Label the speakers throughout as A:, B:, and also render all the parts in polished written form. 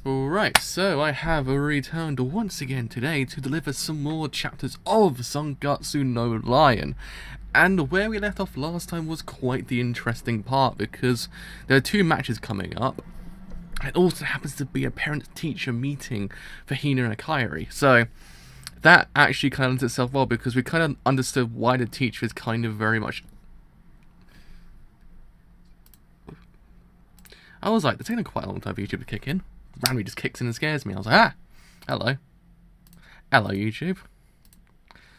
A: Right, so I have returned once again today to deliver some more chapters of Sangatsu no Lion. And where we left off last time was quite the interesting part, because there are two matches coming up. It also happens to be a parent-teacher meeting for Hina and Kairi. So that actually kind of lends itself well, because we kind of understood why the teacher is kind of very much... I was like, it's taking quite a long time for YouTube to kick in. Randomly just kicks in and scares me. I was like, ah, hello. Hello, YouTube.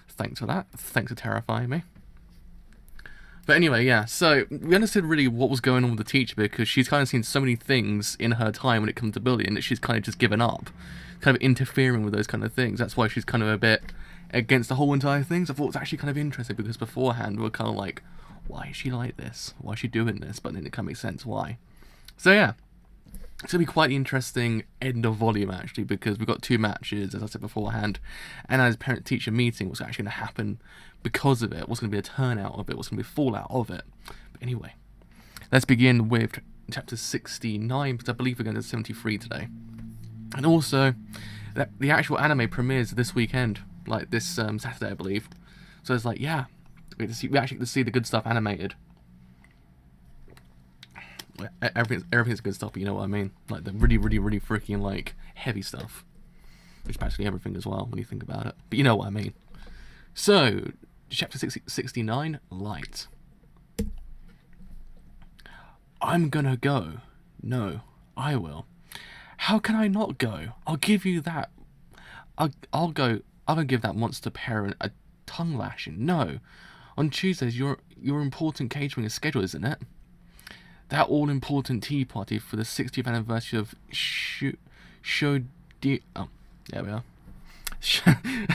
A: Thanks for that. Thanks for terrifying me. But anyway, yeah, so we understood really what was going on with the teacher, because she's kind of seen so many things in her time when it comes to bullying that she's kind of just given up. Kind of interfering with those kind of things. That's why she's kind of a bit against the whole entire thing. So I thought it was actually kind of interesting, because beforehand we were kind of like, why is she like this? Why is she doing this? But then it kind of makes sense why. So yeah. It's going to be quite an interesting end of volume, actually, because we've got two matches, as I said beforehand, and as parent-teacher meeting, what's actually going to happen because of it, what's going to be a turnout of it, what's going to be a fallout of it. But anyway, let's begin with chapter 69, because I believe we're going to 73 today. And also, the actual anime premieres this weekend, like this Saturday, I believe. So it's like, yeah, we actually get to see the good stuff animated. Everything's good stuff, but you know what I mean? Like the really freaking like heavy stuff. Which is practically everything as well when you think about it. But you know what I mean. So, chapter 69, Light. I'm gonna go. No, I will. How can I not go? I'll give you that. I'll go. I'm gonna give that monster parent a tongue lashing. No. On Tuesdays, your important catering is scheduled, isn't it? That all-important tea party for the 60th anniversary of Oh, there we are.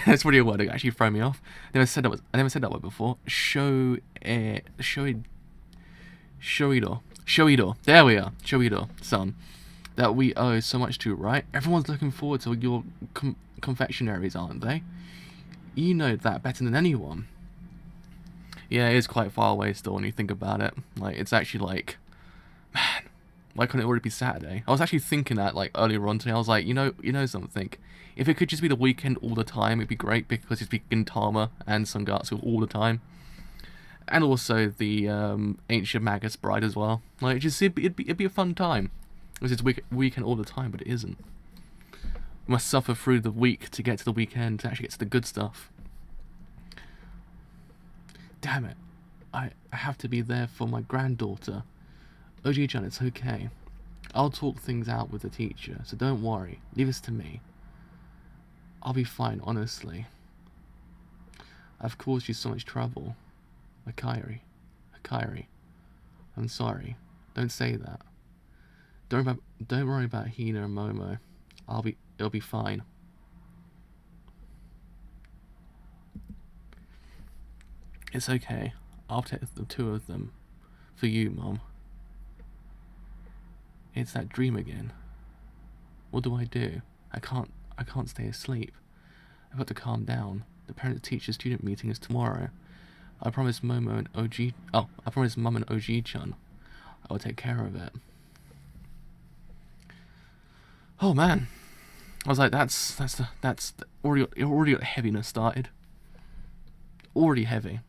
A: That's really a word that actually throw me off. I never said that word before. Shoido. There we are. Shoido, son. That we owe so much to, right? Everyone's looking forward to your confectionaries, aren't they? You know that better than anyone. Yeah, it is quite far away still when you think about it. Like, it's actually like... Man, why couldn't it already be Saturday? I was actually thinking that like earlier on today. I was like, you know something. If it could just be the weekend all the time, it'd be great, because it's Gintama and Sangatsu all the time, and also the Ancient Magus Bride as well. Like, it'd be a fun time. Because it's weekend all the time, but it isn't. We must suffer through the week to get to the weekend to actually get to the good stuff. Damn it! I have to be there for my granddaughter. Oji-chan, it's okay. I'll talk things out with the teacher, so don't worry. Leave this to me. I'll be fine, honestly. I've caused you so much trouble. Kairi. I'm sorry. Don't say that. Don't worry about Hina and Momo. It'll be fine. It's okay. I'll take the two of them. For you, Mom. It's that dream again. What do? I can't stay asleep. I've got to calm down. The parent-teacher-student meeting is tomorrow. I promised Mum and OG-chan I will take care of it. Oh man, I was like, that's already got heaviness started. Already heavy.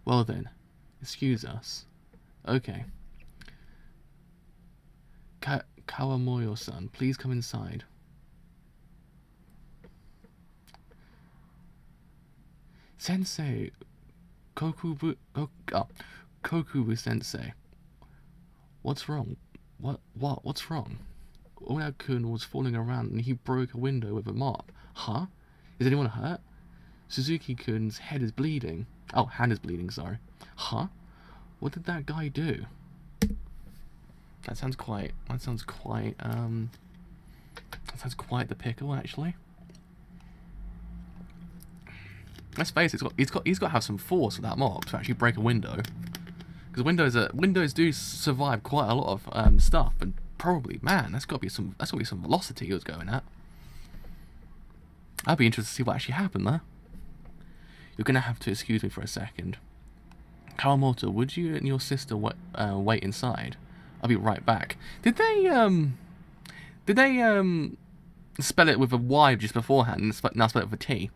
A: Well then, excuse us. Okay. Kawamoyo-san, please come inside. Sensei, Kokubu Sensei. What's wrong? What's wrong? Oya-kun was falling around and he broke a window with a mop. Huh? Is anyone hurt? Suzuki-kun's head is bleeding. Oh, hand is bleeding, sorry. Huh? What did that guy do? That sounds quite the pickle, actually. Let's face it, he's got to have some force with that mop to actually break a window. Because windows do survive quite a lot of stuff, and probably, man, that's got to be some velocity he was going at. I'd be interested to see what actually happened there. You're gonna have to excuse me for a second. Kawamoto, would you and your sister wait inside? I'll be right back. Did Did they spell it with a Y just beforehand and now spell it with a T?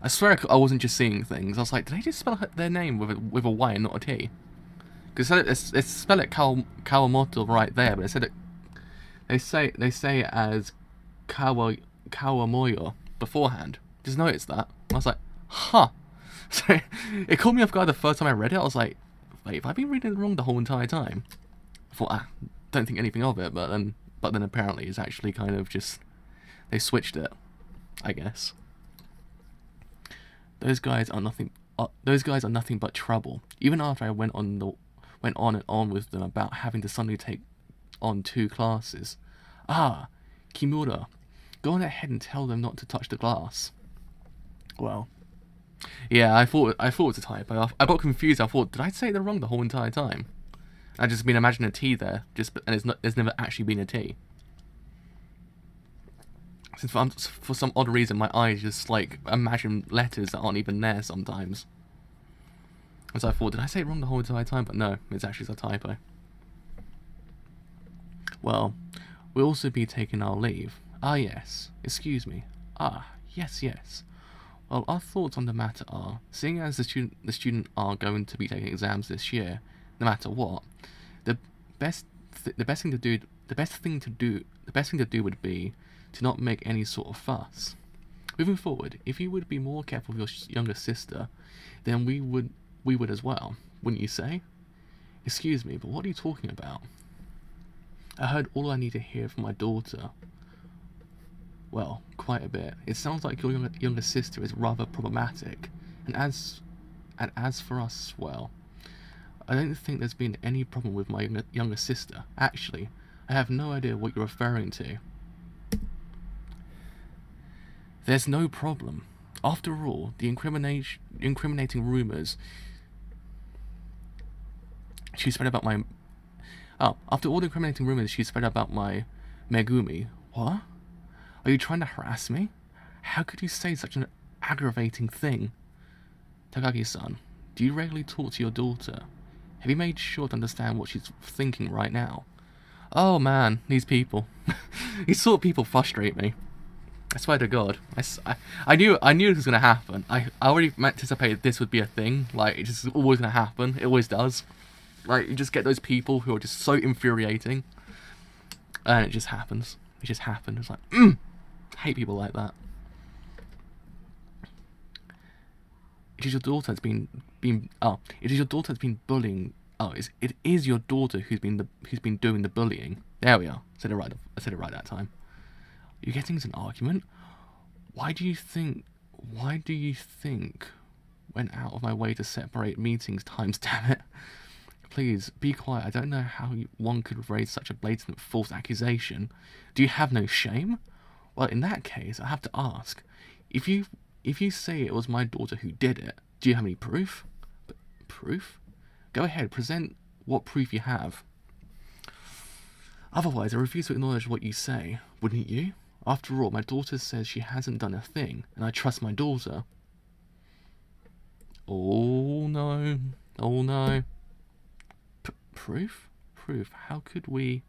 A: I swear I wasn't just seeing things. I was like, did they just spell their name with a Y and not a T? Because it spell it Kawamoto right there, but it said it. They say it as Kawamoyo beforehand. Just noticed that. I was like, huh. So it caught me off guard the first time I read it. I was like, wait, have I been reading it wrong the whole entire time? I thought, don't think anything of it, but then apparently it's actually kind of just they switched it, I guess. Those guys are nothing but trouble. Even after I went on and on with them about having to suddenly take on 2 classes. Ah, Kimura, go on ahead and tell them not to touch the glass. Well, yeah, I thought it was a typo. I got confused. I thought, did I say it wrong the whole entire time? I just been imagining a T there, and there's never actually been a T. Since for some odd reason, my eyes just like imagine letters that aren't even there sometimes. And so I thought, did I say it wrong the whole entire time? But no, it's actually a typo. Well, we'll also be taking our leave. Ah, yes. Excuse me. Ah, yes. Well, our thoughts on the matter are, seeing as the student are going to be taking exams this year, no matter what, the best thing to do would be to not make any sort of fuss. Moving forward, if you would be more careful with your younger sister, then we would as well, wouldn't you say? Excuse me, but what are you talking about? I heard all I need to hear from my daughter. Well, quite a bit. It sounds like your younger sister is rather problematic, and as for us, well, I don't think there's been any problem with my younger sister. Actually, I have no idea what you're referring to. There's no problem. After all, the incriminating rumors she spread about my... Oh, after all the incriminating rumors she spread about my Megumi... What? Are you trying to harass me? How could you say such an aggravating thing? Takagi-san, do you regularly talk to your daughter? Have you made sure to understand what she's thinking right now? Oh man, these people. These sort of people frustrate me. I swear to God. I knew it was going to happen. I already anticipated this would be a thing. Like, it's just always going to happen. It always does. Like, you just get those people who are just so infuriating. And it just happens. It just happened. It's like, I hate people like that. It is your daughter that's been it is your daughter that's been bullying. Oh, it is your daughter who's been doing the bullying. There we are. I said it right that time. You're getting into an argument? Why do you think went out of my way to separate meetings times, damn it? Please, be quiet. I don't know how one could raise such a blatant false accusation. Do you have no shame? Well, in that case, I have to ask. If you say it was my daughter who did it, do you have any proof? Proof? Go ahead, present what proof you have. Otherwise, I refuse to acknowledge what you say, wouldn't you? After all, my daughter says she hasn't done a thing, and I trust my daughter. Oh no. Oh no. Proof? Proof? How could we...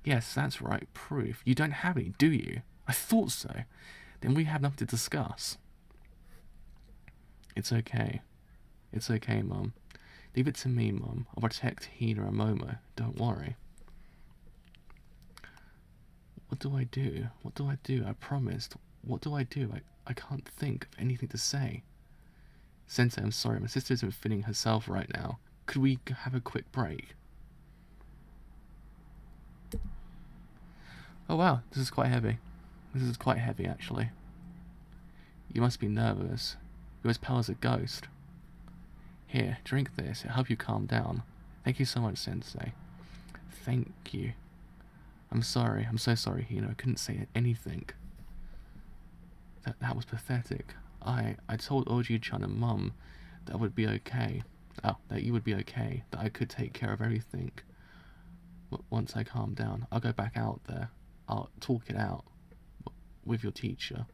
A: Yes, that's right, proof. You don't have any, do you? I thought so. Then we have nothing to discuss. It's okay. It's okay, Mum. Leave it to me, Mum. I'll protect Hina and Momo. Don't worry. What do I do? What do I do? I promised. What do? I can't think of anything to say. Sensei, I'm sorry. My sister isn't feeling herself right now. Could we have a quick break? Oh wow, this is quite heavy. This is quite heavy, actually. You must be nervous. You're as pale as a ghost. Here, drink this. It'll help you calm down. Thank you so much, Sensei. Thank you. I'm sorry. I'm so sorry, Hina. I couldn't say anything. That was pathetic. I told Oji-chan and Mum that would be okay. Oh, that you would be okay. That I could take care of everything. Once I calm down, I'll go back out there. I'll talk it out with your teacher.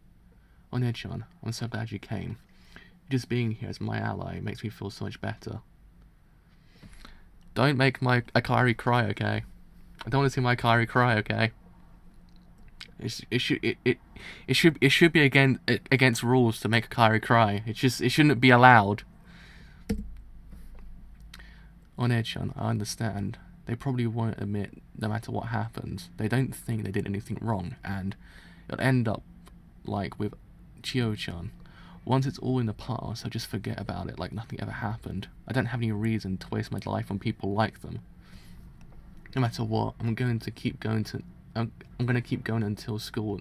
A: One-chan, I'm so glad you came. Just being here as my ally makes me feel so much better. Don't make my Akari cry, okay? I don't want to see my Kairi cry, okay? It should be against rules to make a Kairi cry. It shouldn't be allowed. On Edge-chan, I understand. They probably won't admit no matter what happens. They don't think they did anything wrong, and it'll end up like with Chio-chan. Once it's all in the past, I'll just forget about it like nothing ever happened. I don't have any reason to waste my life on people like them. No matter what, I'm going to keep going until school.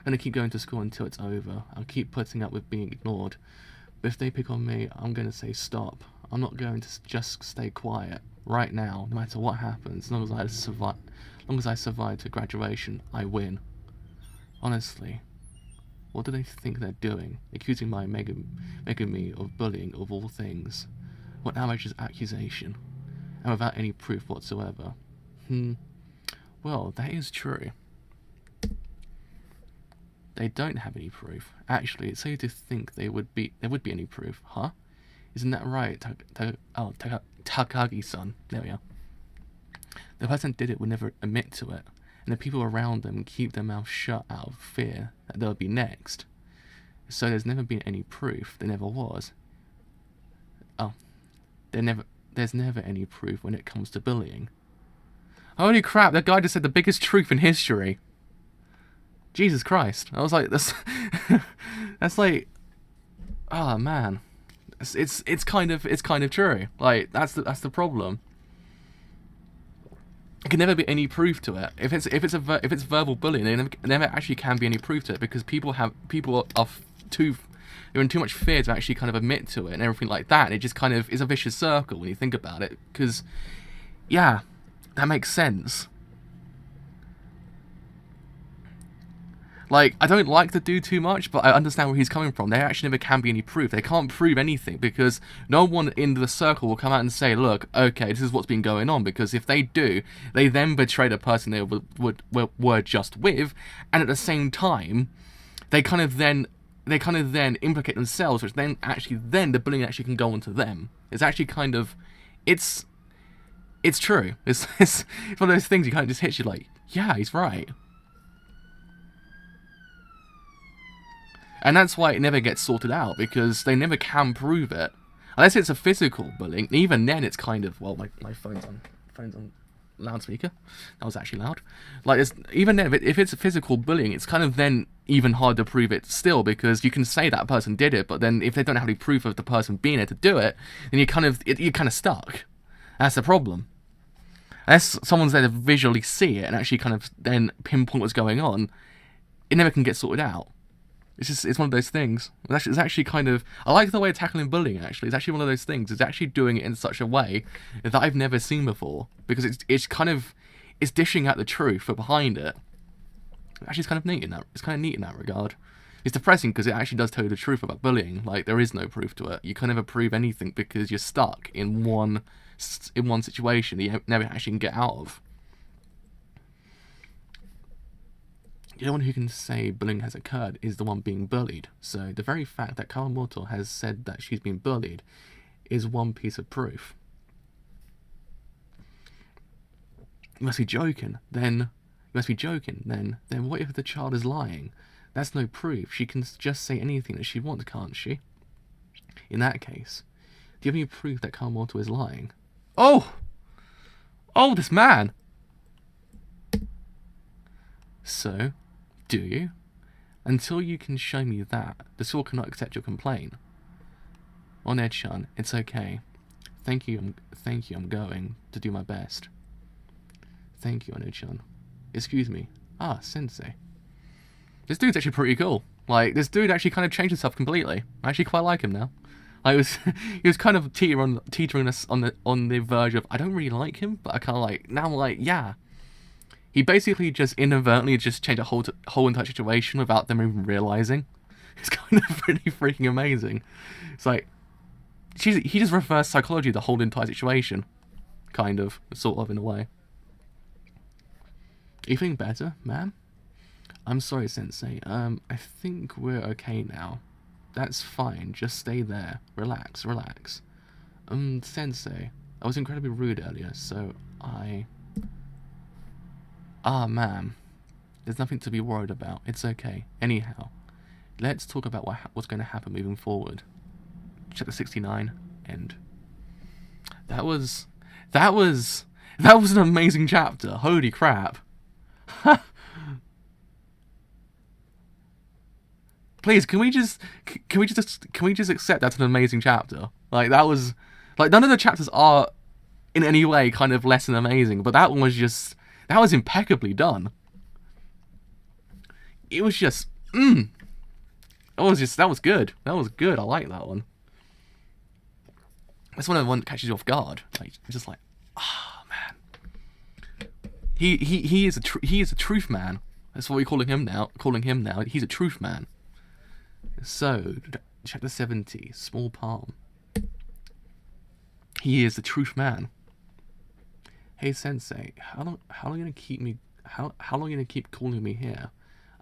A: I'm going to keep going to school until it's over. I'll keep putting up with being ignored. But if they pick on me, I'm going to say stop. I'm not going to just stay quiet. Right now, no matter what happens, as long as I survive to graduation, I win. Honestly, what do they think they're doing? Accusing my Megumi of bullying of all things. What outrageous accusation. And without any proof whatsoever. Well, that is true. They don't have any proof. Actually, it's safe to think there would be any proof, huh? Isn't that right, Takagi-san? There we are. The person did it would never admit to it, and the people around them keep their mouths shut out of fear that they'll be next. So there's never been any proof. There never was. Oh, there's never any proof when it comes to bullying. Holy crap! That guy just said the biggest truth in history. Jesus Christ! I was like, that's like, oh man. It's kind of true. Like that's the problem. There can never be any proof to it. If it's verbal bullying, there never actually can be any proof to it because people are they're in too much fear to actually kind of admit to it and everything like that. And it just kind of is a vicious circle when you think about it. Because yeah, that makes sense. Like, I don't like the dude too much, but I understand where he's coming from. There actually never can be any proof. They can't prove anything because no one in the circle will come out and say, look, okay, this is what's been going on. Because if they do, they then betray the person they were just with, and at the same time, they kind of then implicate themselves, which then the bullying actually can go onto them. It's actually kind of, it's true. It's one of those things you kind of just hit you like, yeah, he's right. And that's why it never gets sorted out, because they never can prove it. Unless it's a physical bullying. Even then, it's kind of, well, my phone's on loudspeaker. That was actually loud. Like, even then, if it's a physical bullying, it's kind of then even hard to prove it still, because you can say that person did it, but then if they don't have any proof of the person being there to do it, then you're kind of stuck. That's the problem. Unless someone's there to visually see it and actually kind of then pinpoint what's going on, it never can get sorted out. It's one of those things. It's actually kind of, I like the way of tackling bullying, actually. It's actually one of those things. It's actually doing it in such a way that I've never seen before. Because it's dishing out the truth behind it. Actually, it's kind of neat in that regard. It's depressing because it actually does tell you the truth about bullying. Like, there is no proof to it. You can never prove anything because you're stuck in one situation that you never actually can get out of. The only one who can say bullying has occurred is the one being bullied. So the very fact that Kawamoto has said that she's been bullied is one piece of proof. You must be joking. Then what if the child is lying? That's no proof. She can just say anything that she wants, can't she? In that case, do you have any proof that Kawamoto is lying? Oh, this man. So, do you? Until you can show me that, the school cannot accept your complaint. On Ed-chan, it's okay. Thank you, I'm going to do my best. Thank you, Ono-chan. Excuse me. Ah, Sensei. This dude's actually pretty cool. Like, this dude actually kind of changed himself completely. I actually quite like him now. He was kind of teetering us on the verge of, I don't really like him, but I kind of like, now I'm like, yeah. He basically just inadvertently just changed a whole entire situation without them even realizing. It's kind of pretty freaking amazing. It's like, he just reversed psychology the whole entire situation. Kind of, sort of, in a way. Are you feeling better, ma'am? I'm sorry, Sensei. I think we're okay now. That's fine, just stay there. Relax. Sensei, I was incredibly rude earlier, so Ah, man. There's nothing to be worried about. It's okay. Anyhow, let's talk about what's going to happen moving forward. Chapter 69, end. That was an amazing chapter. Holy crap. Please, can we just accept that's an amazing chapter? Like, that was, like, none of the chapters are in any way kind of less than amazing, but that one was just, that was impeccably done. It was just, that was good. That was good. I like that one. That's one of the ones that catches you off guard. Like, just like, man. He is a truth man. That's what we're calling him now. He's a truth man. So, chapter 70, Small Palm. He is the truth man. Hey Sensei, how long are you gonna keep me? How long are you gonna keep calling me here?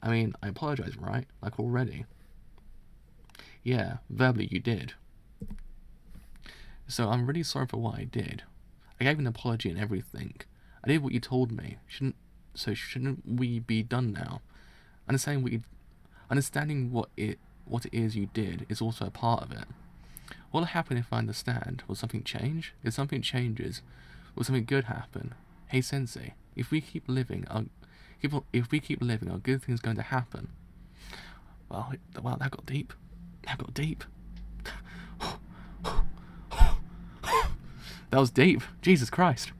A: I mean, I apologize, right? Like, already. Yeah, verbally you did. So I'm really sorry for what I did. I gave an apology and everything. I did what you told me. Shouldn't we be done now? Understanding what it is you did is also a part of it. What'll happen if I understand? Will something change? If something changes, will something good happen? Hey Sensei, if we keep living, are good things going to happen? Well, that got deep. That got deep. That was deep. Jesus Christ.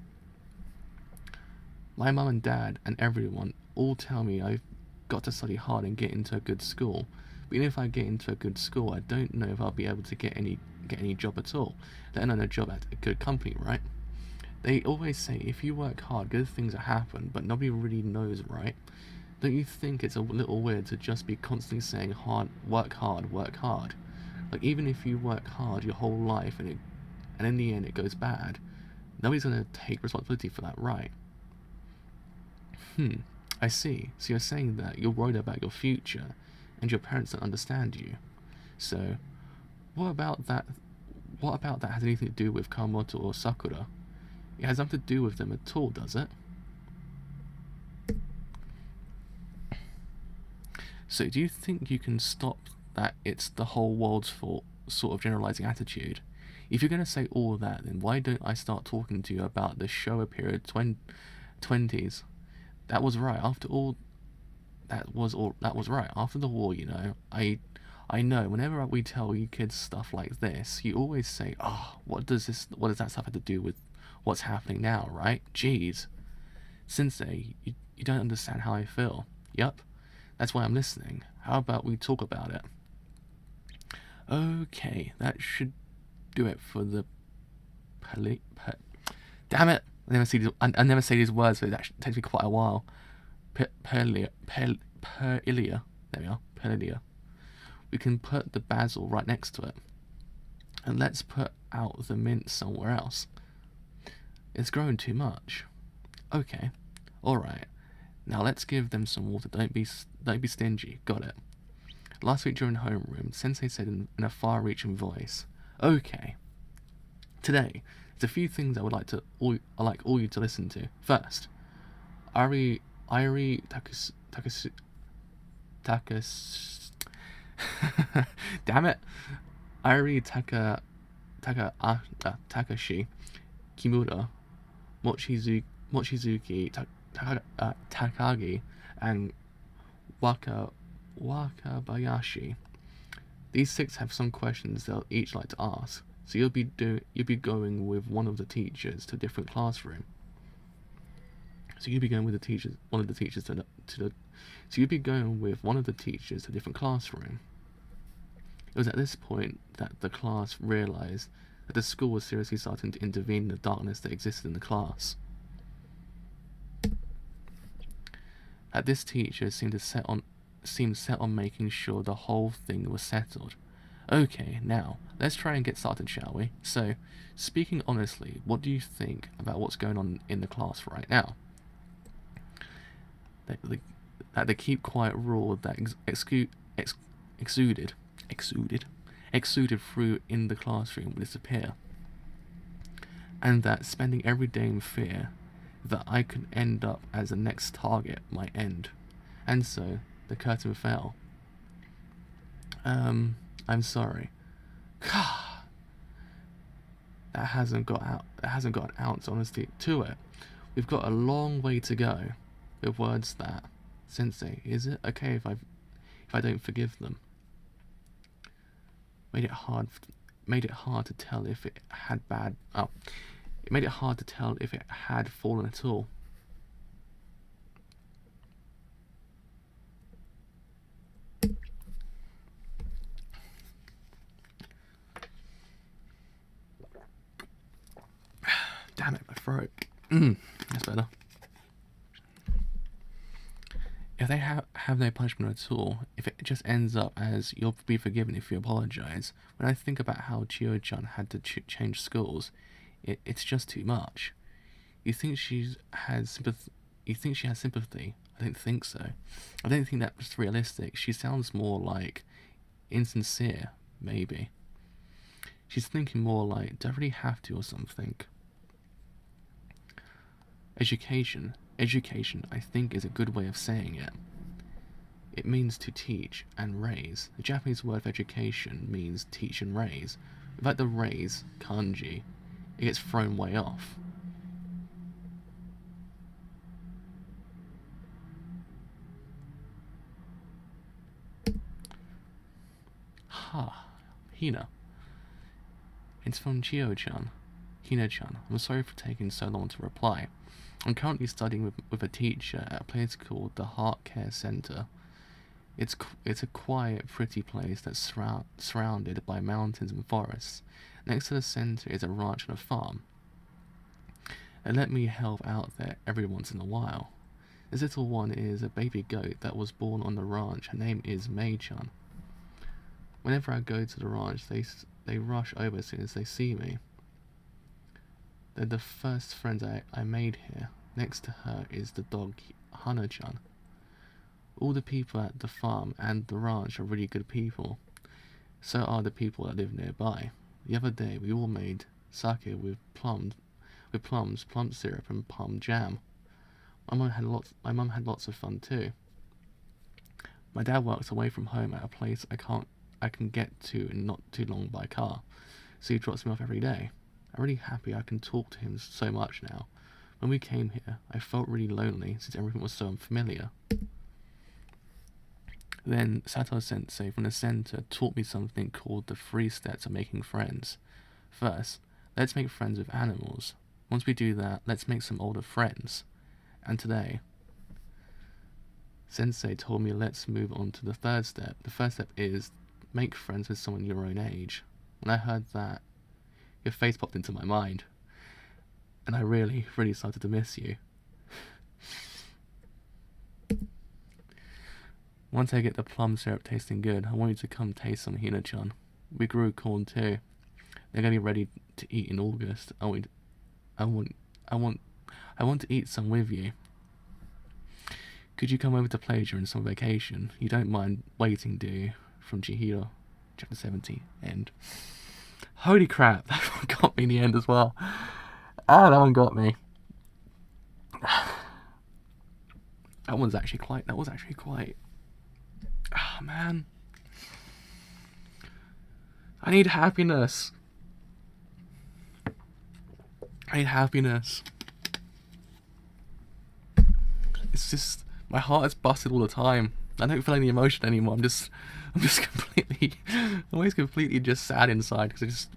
A: My mum and dad and everyone all tell me I've got to study hard and get into a good school. But even if I get into a good school, I don't know if I'll be able to get any job at all, let alone a job at a good company, right? They always say if you work hard, good things will happen, but nobody really knows, right? Don't you think it's a little weird to just be constantly saying work hard, work hard? Like, even if you work hard your whole life and in the end it goes bad, nobody's gonna take responsibility for that, right? I see. So you're saying that you're worried about your future and your parents don't understand you. So, what about that has anything to do with Kawamoto or Sakura? It has nothing to do with them at all, does it? So, do you think you can stop that it's the whole world's fault sort of generalizing attitude? If you're going to say all that, then why don't I start talking to you about the Showa period 20s? That was right. That was right. After the war, you know, I know whenever we tell you kids stuff like this, you always say, "Oh, what does that stuff have to do with what's happening now, right?" Jeez. Sensei, you don't understand how I feel. Yup. That's why I'm listening. How about we talk about it? Okay, that should do it for the damn it! I never say these words, so it actually takes me quite a while. Perilia. There we are. Perilia. We can put the basil right next to it. And let's put out the mint somewhere else. It's growing too much. Okay. Alright. Now let's give them some water. Don't be stingy. Got it. Last week during homeroom, Sensei said in a far-reaching voice, "Okay. Today, there's a few things I would like all you to listen to. First, Takus damn it. Takashi Kimura, Mochizuki Takagi, and Wakabayashi. These 6 have some questions they'll each like to ask. So you'll be going with one of the teachers to a different classroom. So you'll be going with one of the teachers to a different classroom. It was at this point that the class realized that the school was seriously starting to intervene in the darkness that existed in the class. That this teacher seemed set on making sure the whole thing was settled. Okay, now, let's try and get started, shall we? So, speaking honestly, what do you think about what's going on in the class right now? That the keep quiet rule that exuded through in the classroom will disappear. And that spending every day in fear, that I could end up as the next target might end. And so, the curtain fell. I'm sorry. That hasn't got an ounce honesty to it. We've got a long way to go with words that, Sensei, is it okay if I don't forgive them? Made it hard to tell if it had it made it hard to tell if it had fallen at all. Damn it, my throat. That's better. If they have no punishment at all, if it just ends up as you'll be forgiven if you apologize, when I think about how Chio-chan had to change schools, it's just too much. You think she has sympathy? I don't think so. I don't think that's realistic. She sounds more like insincere, maybe. She's thinking more like, do I really have to or something? Education, I think, is a good way of saying it. It means to teach and raise. The Japanese word for education means teach and raise. Without the raise, kanji, it gets thrown way off. Hina. It's from Chio-chan. Hina-chan, I'm sorry for taking so long to reply. I'm currently studying with a teacher at a place called the Heart Care Center. It's a quiet, pretty place that's surrounded by mountains and forests. Next to the center is a ranch and a farm. They let me help out there every once in a while. This little one is a baby goat that was born on the ranch. Her name is Mei-chan. Whenever I go to the ranch, they rush over as soon as they see me. They're the first friends I made here. Next to her is the dog Hana-chan. All the people at the farm and the ranch are really good people. So are the people that live nearby. The other day we all made sake with plums, plum syrup and plum jam. My mum had lots of fun too. My dad works away from home at a place I can get to in not too long by car, so he drops me off every day. I'm really happy I can talk to him so much now. When we came here, I felt really lonely since everything was so unfamiliar. Then Sato-sensei from the center taught me something called the 3 steps of making friends. First, let's make friends with animals. Once we do that, let's make some older friends. And today, Sensei told me let's move on to the 3rd step. The first step is make friends with someone your own age. When I heard that, your face popped into my mind, and I really, really started to miss you. Once I get the plum syrup tasting good, I want you to come taste some Hina-chan. We grew corn too. They're gonna be ready to eat in August. I want to eat some with you. Could you come over to play during summer vacation? You don't mind waiting, do you? From Chihiro, chapter 70, end. Holy crap, that one got me in the end as well. That one got me. That was actually quite. Oh man. I need happiness. It's just, my heart is busted all the time. I don't feel any emotion anymore. I'm just always completely just sad inside, because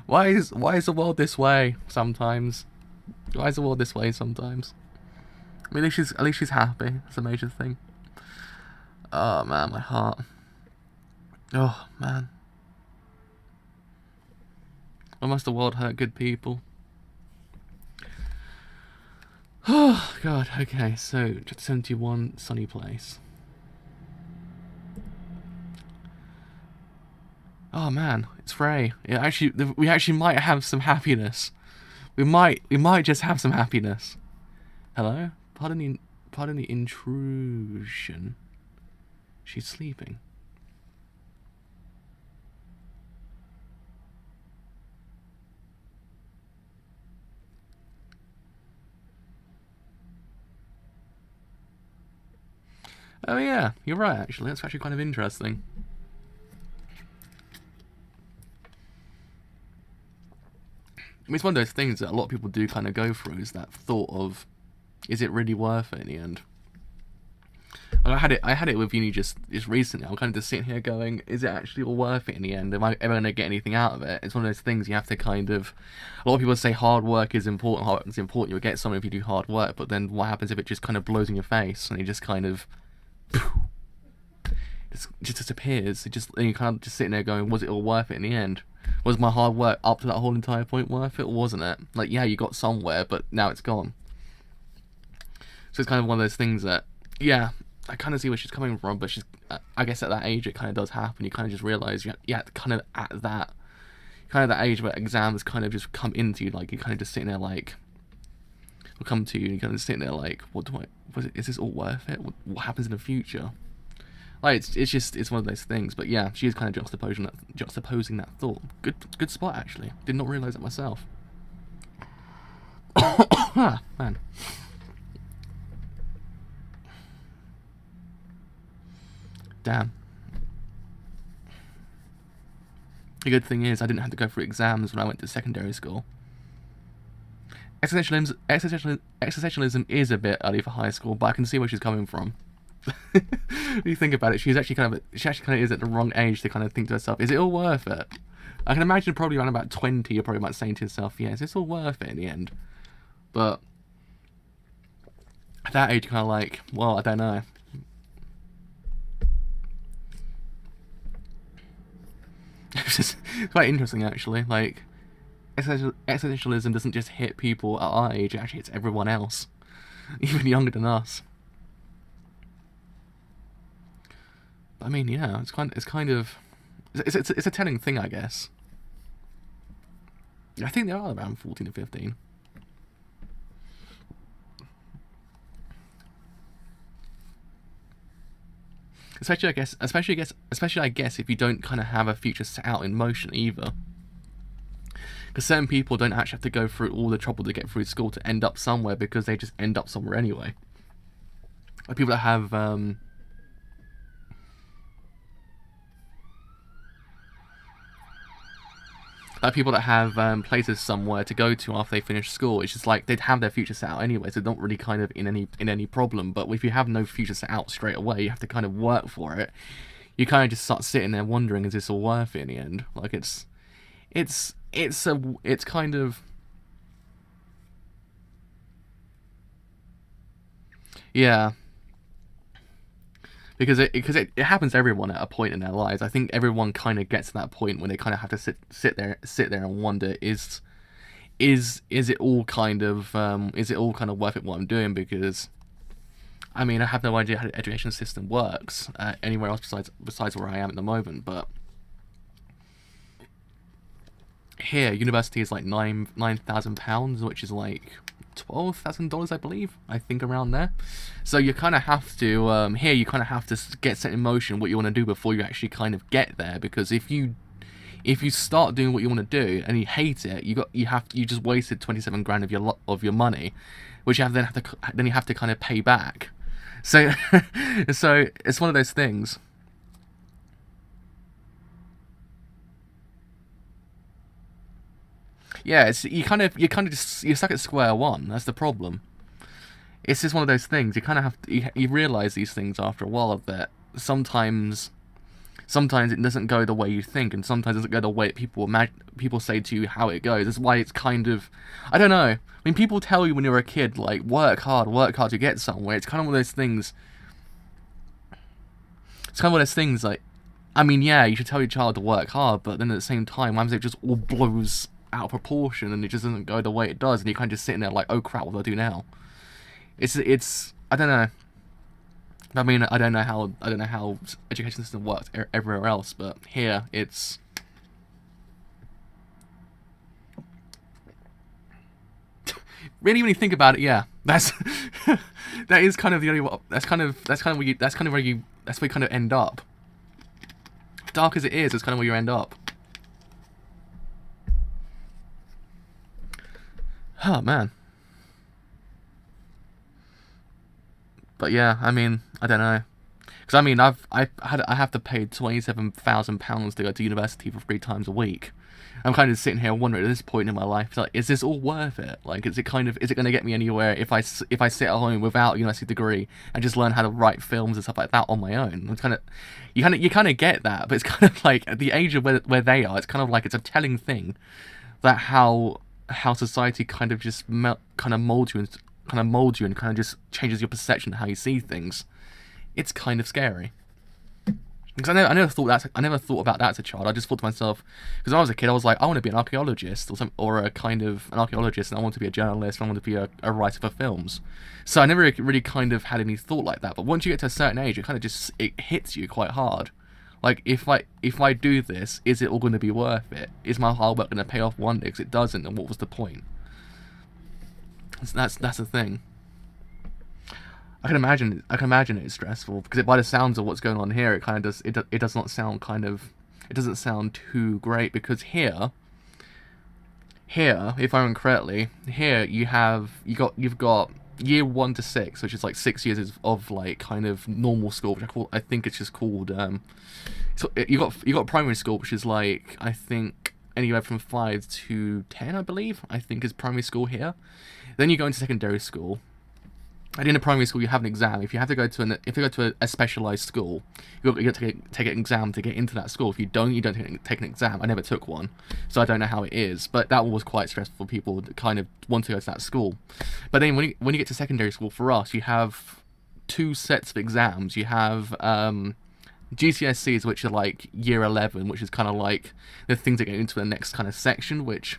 A: why is the world this way sometimes? Why is the world this way sometimes? I mean, at least she's happy. That's a major thing. Oh man, my heart. Oh man. Why must the world hurt good people? Oh god. Okay, so chapter 71, sunny place. Oh man, it's Frey. We actually might have some happiness. We might just have some happiness. Hello? Pardon the intrusion. She's sleeping. Oh yeah, you're right, actually. That's actually kind of interesting. I mean, it's one of those things that a lot of people do kind of go through, is that thought of, is it really worth it in the end? Like I had it with uni just recently. I'm kind of just sitting here going, is it actually all worth it in the end? Am I ever going to get anything out of it? It's one of those things you have to kind of... A lot of people say hard work is important, hard work is important, you'll get something if you do hard work, but then what happens if it just kind of blows in your face, and it just kind of... just disappears. And you're kind of just sitting there going, was it all worth it in the end? Was my hard work up to that whole entire point worth it, or wasn't it? Like, yeah, you got somewhere, but now it's gone. So it's kind of one of those things that, yeah, I kind of see where she's coming from, but she's, I guess at that age it kind of does happen. You kind of just realise, yeah, kind of at that, that age where exams kind of just come into you, like, you're kind of just sitting there like, will come to you, and you're kind of sitting there like, is this all worth it? What happens in the future? Like, it's one of those things. But yeah, she is kind of juxtaposing that thought. Good spot, actually. Did not realise it myself. Ah, man. Damn. The good thing is I didn't have to go through exams when I went to secondary school. Existentialism is a bit early for high school, but I can see where she's coming from. When you think about it, she actually kind of is at the wrong age to kind of think to herself, is it all worth it? I can imagine probably around about 20, you're probably about saying to yourself, yeah, is this all worth it in the end? But at that age, you're kind of like, well, I don't know. It's quite interesting, actually. Like, existentialism doesn't just hit people at our age; it actually hits everyone else, even younger than us. I mean, yeah, it's a telling thing, I guess. I think they are around 14 or 15. Especially I guess if you don't kind of have a future set out in motion either. Because certain people don't actually have to go through all the trouble to get through school to end up somewhere, because they just end up somewhere anyway. Like people that have places somewhere to go to after they finish school. It's just like they'd have their future set out anyway, so they're not really kind of in any problem. But if you have no future set out straight away, you have to kind of work for it. You kind of just start sitting there wondering, is this all worth it in the end? Like it's kind of, yeah. Because it happens to everyone at a point in their lives. I think everyone kind of gets to that point when they kind of have to sit there and wonder, is it all kind of worth it what I'm doing? Because I mean, I have no idea how the education system works anywhere else besides where I am at the moment. But here, university is like £9,000, which is like $12,000, I believe. I think around there. So you kind of have to here you kind of have to get set in motion what you want to do before you actually kind of get there. Because if you start doing what you want to do and you hate it, you just wasted 27 grand of your money, which you have to kind of pay back. So so it's one of those things. Yeah, you're stuck at square one. That's the problem. It's just one of those things. You kind of have to, you realize these things after a while, that sometimes it doesn't go the way you think, and sometimes it doesn't go the way people say to you how it goes. That's why it's kind of, I don't know. I mean, people tell you when you're a kid, like, work hard to get somewhere. It's kind of one of those things. It's kind of one of those things, like, I mean, yeah, you should tell your child to work hard, but then at the same time, what happens if it just all blows out of proportion and it just doesn't go the way it does, and you're kind of just sitting there like, oh crap, what do I do now? It's I don't know. I mean, I don't know how education system works everywhere else, but here it's really, when you think about it, yeah, that's that is kind of the only, that's where you kind of end up. Dark as it is, it's kind of where you end up. Oh man. But yeah, I mean, I don't know. Because I mean, I have to pay £27,000 to go to university for 3 times a week. I'm kind of sitting here wondering at this point in my life, like, is this all worth it? Like, is it going to get me anywhere if I sit at home without a university degree and just learn how to write films and stuff like that on my own? It's you kind of get that, but it's kind of like at the age of where they are, it's kind of like it's a telling thing that how society kind of just molds you and kind of just changes your perception of how you see things. It's kind of scary. Because I never thought about that as a child. I just thought to myself, because when I was a kid, I was like, I want to be an archaeologist or an archaeologist, and I want to be a journalist, and I want to be a writer for films. So I never really kind of had any thought like that. But once you get to a certain age, it hits you quite hard. Like, if I do this, is it all going to be worth it? Is my hard work going to pay off one day? Because it doesn't, then what was the point? That's the thing. I can imagine it's stressful, because by the sounds of what's going on here, it doesn't sound too great, because here, if I remember correctly, here you've got year 1 to 6, which is like 6 years of like kind of normal school, which I think it's just called so you got primary school, which is like, I think anywhere from 5 to 10, I believe, I think is primary school here. Then you go into secondary school. And in a primary school, you have an exam. If you go to a specialised school, you have to take an exam to get into that school. If you don't take an exam. I never took one, so I don't know how it is. But that was quite stressful for people that kind of want to go to that school. But then when you get to secondary school, for us, you have 2 sets of exams. You have GCSEs, which are like year 11, which is kind of like the things that get into the next kind of section, which...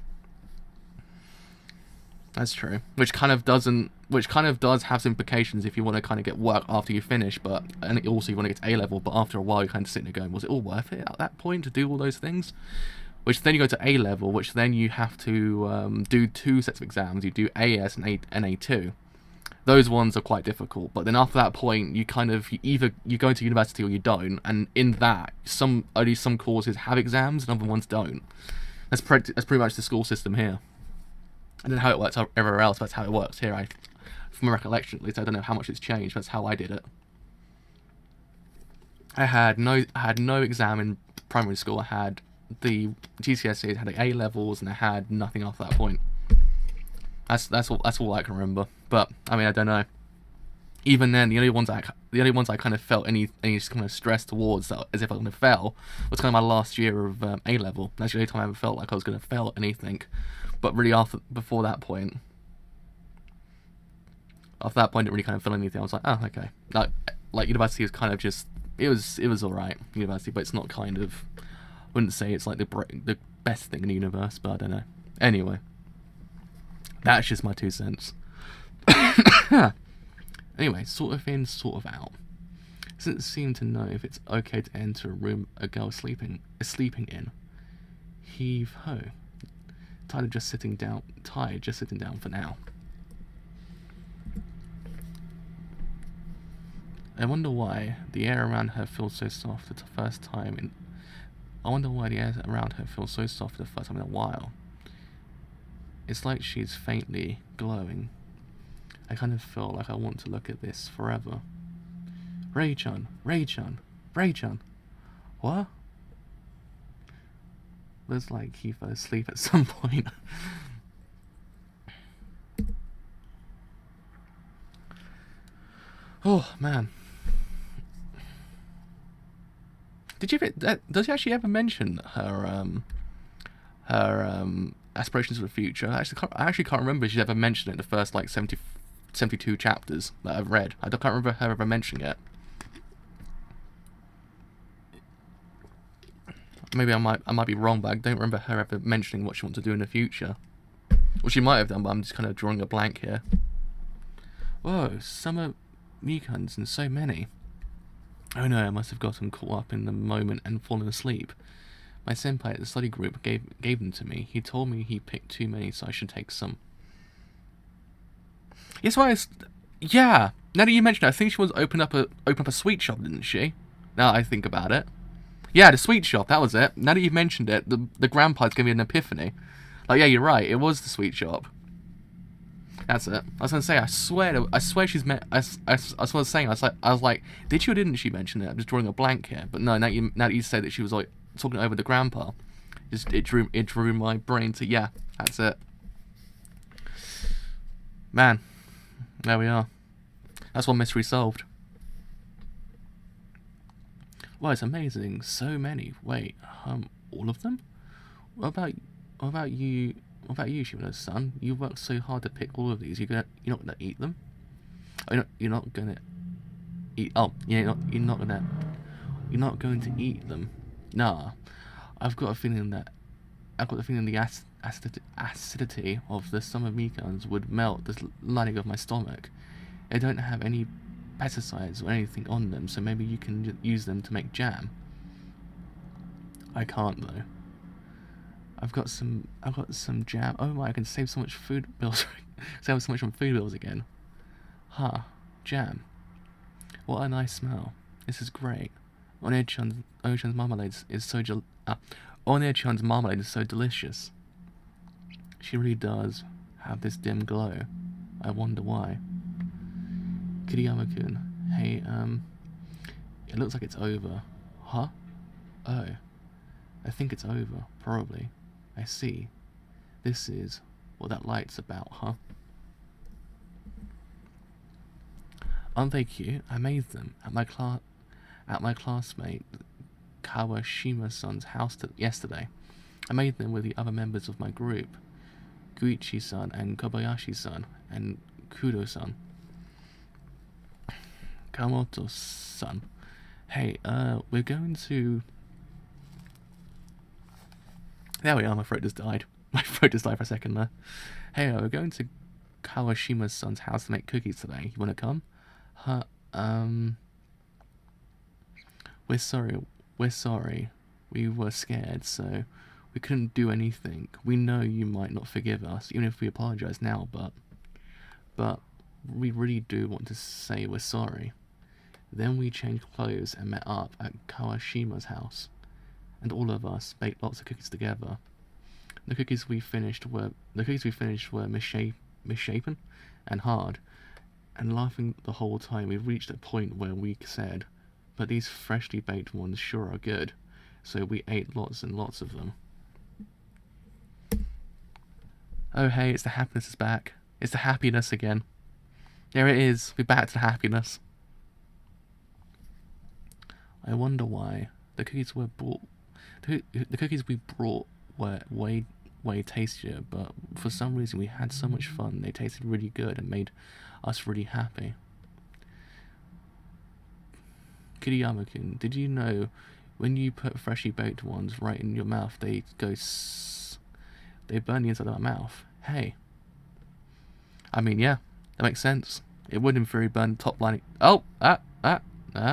A: That's true. Which kind of does have some implications if you want to kind of get work after you finish, and also you want to get to A-level, but after a while you're kind of sitting there going, was it all worth it at that point to do all those things? Which then you go to A-level, which then you have to do 2 sets of exams. You do AS and A2. Those ones are quite difficult, but then after that point, you either go into university or you don't, and in that, only some courses have exams and other ones don't. That's pretty much the school system here. I don't know how it works everywhere else, but that's how it works here. From my recollection, at least, I don't know how much it's changed. But that's how I did it. I had no exam in primary school. I had the GCSEs, I had the A levels, and I had nothing after that point. That's all I can remember. But I mean, I don't know. Even then, the only ones I kind of felt any kind of stress towards, as if I was going to fail, was kind of my last year of A level. That's the only time I ever felt like I was going to fail at anything. But really, before that point, I didn't really kind of feel anything. I was like, oh, okay. Like university was kind of just, it was alright, university, but it's not kind of, I wouldn't say it's like the best thing in the universe, but I don't know. Anyway, that's just my 2 cents. Anyway, sort of in, sort of out. Doesn't seem to know if it's okay to enter a room a girl is sleeping in. Heave ho. Tired, just sitting down for now. I wonder why the air around her feels so soft for the first time in... a while. It's like she's faintly glowing. I kind of feel like I want to look at this forever. Ray-chan. What? Looks like he fell asleep at some point. Oh man. Does she actually ever mention her aspirations for the future? I actually can't remember if she's ever mentioned it in the first like 72 chapters that I've read. I can't remember her ever mentioning it. Maybe I might be wrong, but I don't remember her ever mentioning what she wants to do in the future. Well, she might have done, but I'm just kind of drawing a blank here. Whoa, summer Mikans and so many. Oh no, I must have gotten caught up in the moment and fallen asleep. My senpai at the study group gave them to me. He told me he picked too many, so I should take some. Yes, yeah. Now that you mention it, I think she was open up a sweet shop, didn't she? Now I think about it. Yeah, the sweet shop, that was it. Now that you've mentioned it, the grandpa's giving me an epiphany. Like, yeah, you're right, it was the sweet shop. That's it. I was gonna say, I swear she's met. I was saying, I was like, did she or didn't she mention it? I'm just drawing a blank here. But no, now that you said that she was like talking over the grandpa, it drew my brain to, yeah, that's it. Man, there we are. That's one mystery solved. Wow, it's amazing. So many. Wait, all of them? What about you? What about you, Shimano-san? You worked so hard to pick all of these. You're not gonna eat them? Oh, you're not gonna eat. Oh, yeah, you're not going to eat them. Nah, I've got a feeling the acidity of the summer mekons would melt the lining of my stomach. They don't have any pesticides or anything on them, so maybe you can use them to make jam. I can't though. I've got some jam. Oh my! I can save so much food bills. Save so much on food bills again. Huh? Jam. What a nice smell. This is great. Ocean's marmalade is so Onechan's marmalade is so delicious. She really does have this dim glow. I wonder why. Kiriyama-kun, hey, it looks like it's over. Huh? Oh. I think it's over, probably. I see. This is what that light's about, huh? Aren't they cute? I made them at my classmate Kawashima-san's house yesterday. I made them with the other members of my group, Guichi-san and Kobayashi-san and Kudo-san. Kamoto-san. Hey, we're going to... There we are, my throat just died. My throat just died for a second there. Hey, we're going to Kawashima's son's house to make cookies today. You wanna come? Huh, We're sorry. We were scared, so we couldn't do anything. We know you might not forgive us, even if we apologize now, but we really do want to say we're sorry. Then we changed clothes and met up at Kawashima's house, and all of us baked lots of cookies together. The cookies we finished were misshapen and hard, and laughing the whole time. We reached a point where we said, but these freshly baked ones sure are good, so we ate lots and lots of them. Oh hey, it's the happiness is back. It's the happiness again. There it is, we're back to the happiness. I wonder why. The cookies we brought were way tastier, but for some reason we had so much fun. They tasted really good and made us really happy. Kiriyama-kun, did you know when you put freshly baked ones right in your mouth, they burn the inside of our mouth? Hey. I mean, yeah, that makes sense. It would in theory burn the top lining. Oh,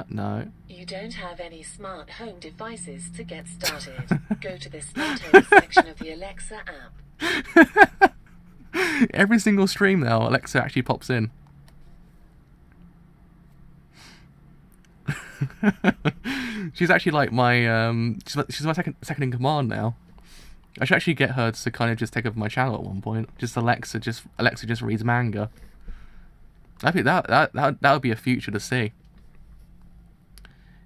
A: no.
B: You don't have any smart home devices to get started. Go to the smart home section of the Alexa app.
A: Every single stream now, Alexa actually pops in. She's actually like my she's my second in command now. I should actually get her to kind of just take over my channel at one point. Just Alexa just reads manga. That would be a future to see.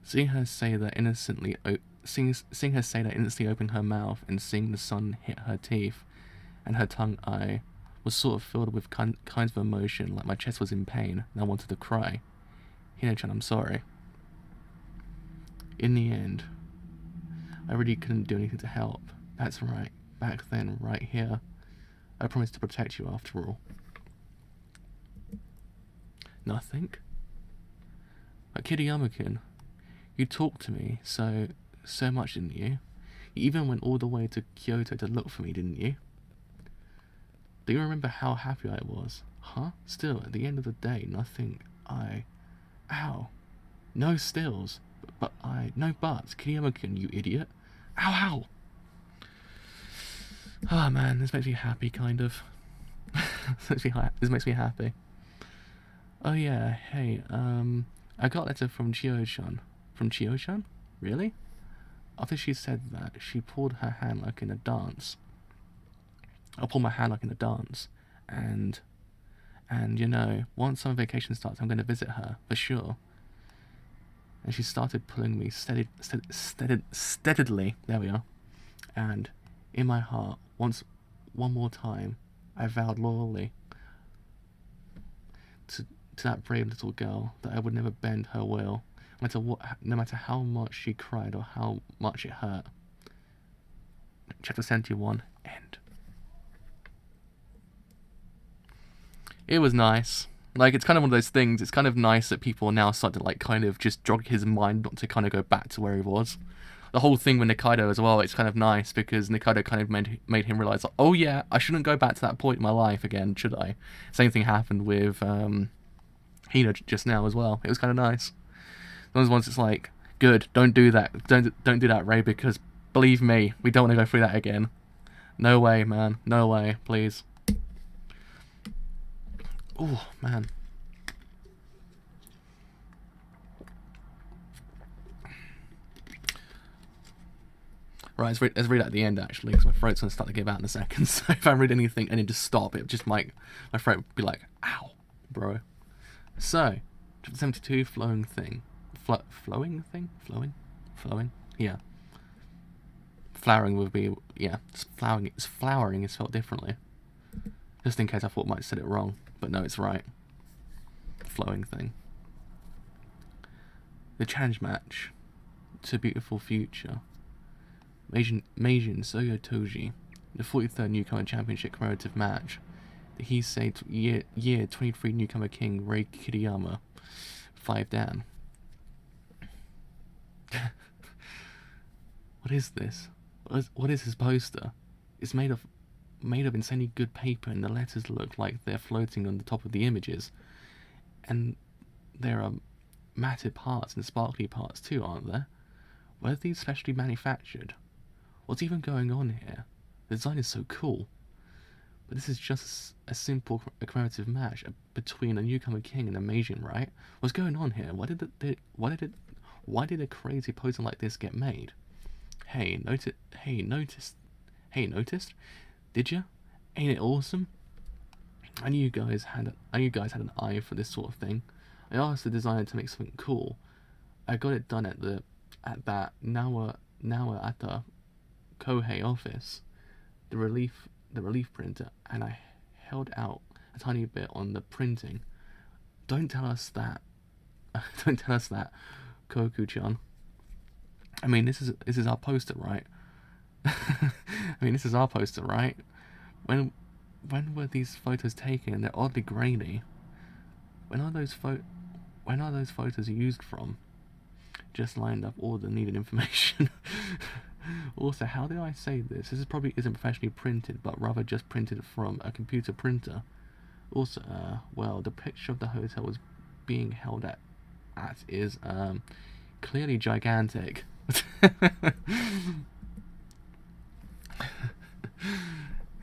A: Seeing her say that innocently opening her mouth and seeing the sun hit her teeth and her tongue eye was sort of filled with kinds of emotion, like my chest was in pain and I wanted to cry. Hina-chan, I'm sorry. In the end, I really couldn't do anything to help. That's right, back then, right here. I promised to protect you after all. Nothing? But Kiriyama-kun, you talked to me so much, didn't you? You even went all the way to Kyoto to look for me, didn't you? Do you remember how happy I was? Huh? Still, at the end of the day, nothing. Ow. No stills. No buts. Kiriyama-kun, you idiot. Ow. Oh man, this makes me happy, kind of. This makes me happy. Oh yeah, hey, I got a letter from Chio-chan. From Chio-chan? Really? After she said that, she pulled her hand like in a dance. I pulled my hand like in a dance, and And, you know, once summer vacation starts, I'm going to visit her, for sure. And she started pulling me steadily, there we are. And in my heart, one more time, I vowed loyally to that brave little girl that I would never bend her will, no matter how much she cried or how much it hurt. Chapter 71, end. It was nice. Like, it's kind of one of those things, it's kind of nice that people now start to, like, kind of just jog his mind not to kind of go back to where he was. The whole thing with Nikaido as well, it's kind of nice because Nikaido kind of made him realise, like, oh yeah, I shouldn't go back to that point in my life again, should I? Same thing happened with Hina just now as well. It was kind of nice. Those ones, it's like, good, don't do that. Don't do that, Ray, because believe me, we don't want to go through that again. No way, man. No way, please. Oh, man. Right, let's read at the end, actually, because my throat's going to start to give out in a second. So if I read anything and then just stop, it just might... My throat would be like, ow, bro. So, chapter 72, flowing thing. Flowing thing? Flowing? Yeah. Flowering would be... Yeah, flowering is spelled differently. Just in case I thought I might have said it wrong. But no, it's right. Flowing thing. The challenge match to Beautiful Future. Meijin Soyo Toji. The 43rd Newcomer Championship commemorative match. The Heisei year 23 Newcomer King Rei Kiriyama. 5 Dan. What is this? What is his poster? It's made of insanely good paper, and the letters look like they're floating on the top of the images. And there are matte parts and sparkly parts too, aren't there? Were these specially manufactured? What's even going on here? The design is so cool. But this is just a simple commemorative match between a newcomer king and a Meijin, right? What's going on here? Why did a crazy poster like this get made? Hey, noticed? Did ya? Ain't it awesome? I knew you guys had an eye for this sort of thing. I asked the designer to make something cool. I got it done at that Nawa at the Kohei office, the relief printer, and I held out a tiny bit on the printing. Don't tell us that. Don't tell us that, Koku-chan. I mean, this is our poster, right? This is our poster, right? When were these photos taken? They're oddly grainy. When are those photos used from? Just lined up all the needed information. Also, how did I say this? This probably isn't professionally printed, but rather just printed from a computer printer. Also, well, the picture of the hotel was being held at is clearly gigantic.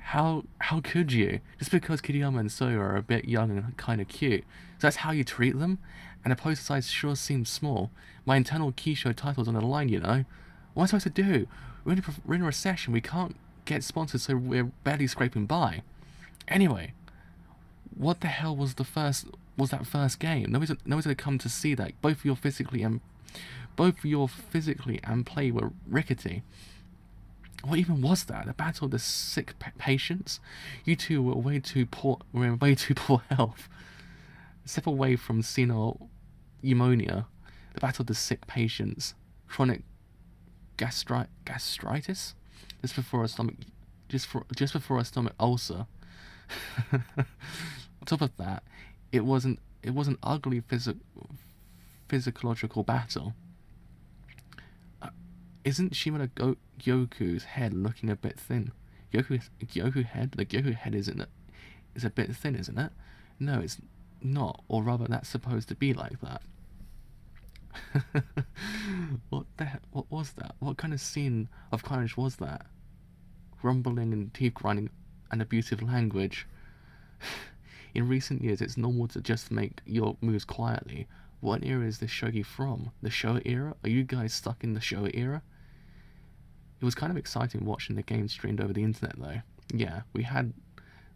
A: How could you? Just because Kiriyama and Soyo are a bit young and kind of cute, so that's how you treat them? And the poster size sure seems small. My internal Keyshow title's on the line, you know. What am I supposed to do? We're in a recession. We can't get sponsors, so we're barely scraping by. Anyway, what the hell was that first game? Nobody's gonna come to see that. Both your physically and play were rickety. What even was that? The battle of the sick patients? You two were in way too poor health. Step away from senile pneumonia. The battle of the sick patients. Chronic gastritis? Just before a stomach ulcer. On top of that, it was an ugly physiological battle. Isn't Shimada Gyoku's head looking a bit thin? The Gyoku head is a bit thin, isn't it? No, it's not, or rather that's supposed to be like that. What was that? What kind of scene of carnage was that? Grumbling and teeth grinding and abusive language. In recent years, it's normal to just make your moves quietly. What era is this shogi from? The Showa era? Are you guys stuck in the Showa era? It was kind of exciting watching the game streamed over the internet, though. Yeah, we had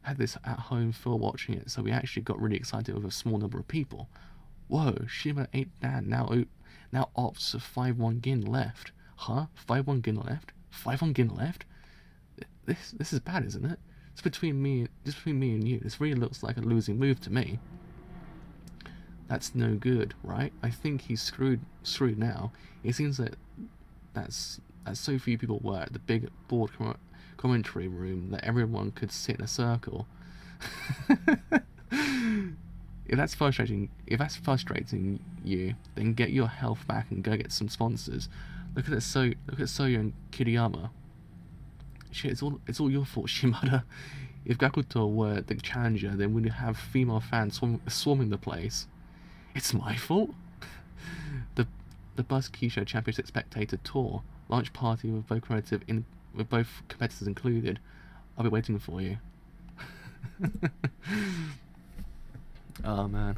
A: had this at-home feel watching it, so we actually got really excited with a small number of people. Whoa, Shima 8 Dan now opts 5-1 Gin left. Huh? 5-1 Gin left? 5-1 Gin left? This is bad, isn't it? Just between me and you. This really looks like a losing move to me. That's no good, right? I think he's screwed now. It seems that so few people were at the big board commentary room that everyone could sit in a circle. If that's frustrating you, then get your health back and go get some sponsors. Look at Soya and Kiriyama. Shit, it's all your fault, Shimada. If Gakuto were the challenger, then we'd have female fans swarming the place. It's my fault? The Buzz Keisha Championship Spectator Tour launch party with both competitors included. I'll be waiting for you. Oh man.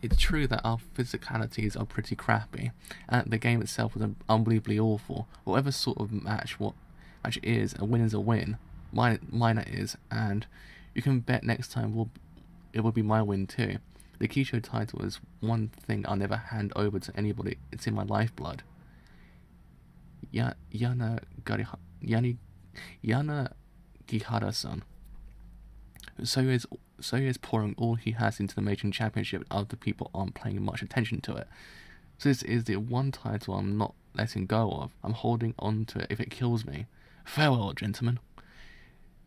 A: It's true that our physicalities are pretty crappy, and the game itself was unbelievably awful. Whatever sort of match it is, a win is a win. Mine it is, and you can bet next time it will be my win too. The Keisho title is one thing I'll never hand over to anybody. It's in my lifeblood. Yana Gihara-san. Soya is pouring all he has into the Major Championship, and other people aren't paying much attention to it. So this is the one title I'm not letting go of. I'm holding on to it if it kills me. Farewell, gentlemen.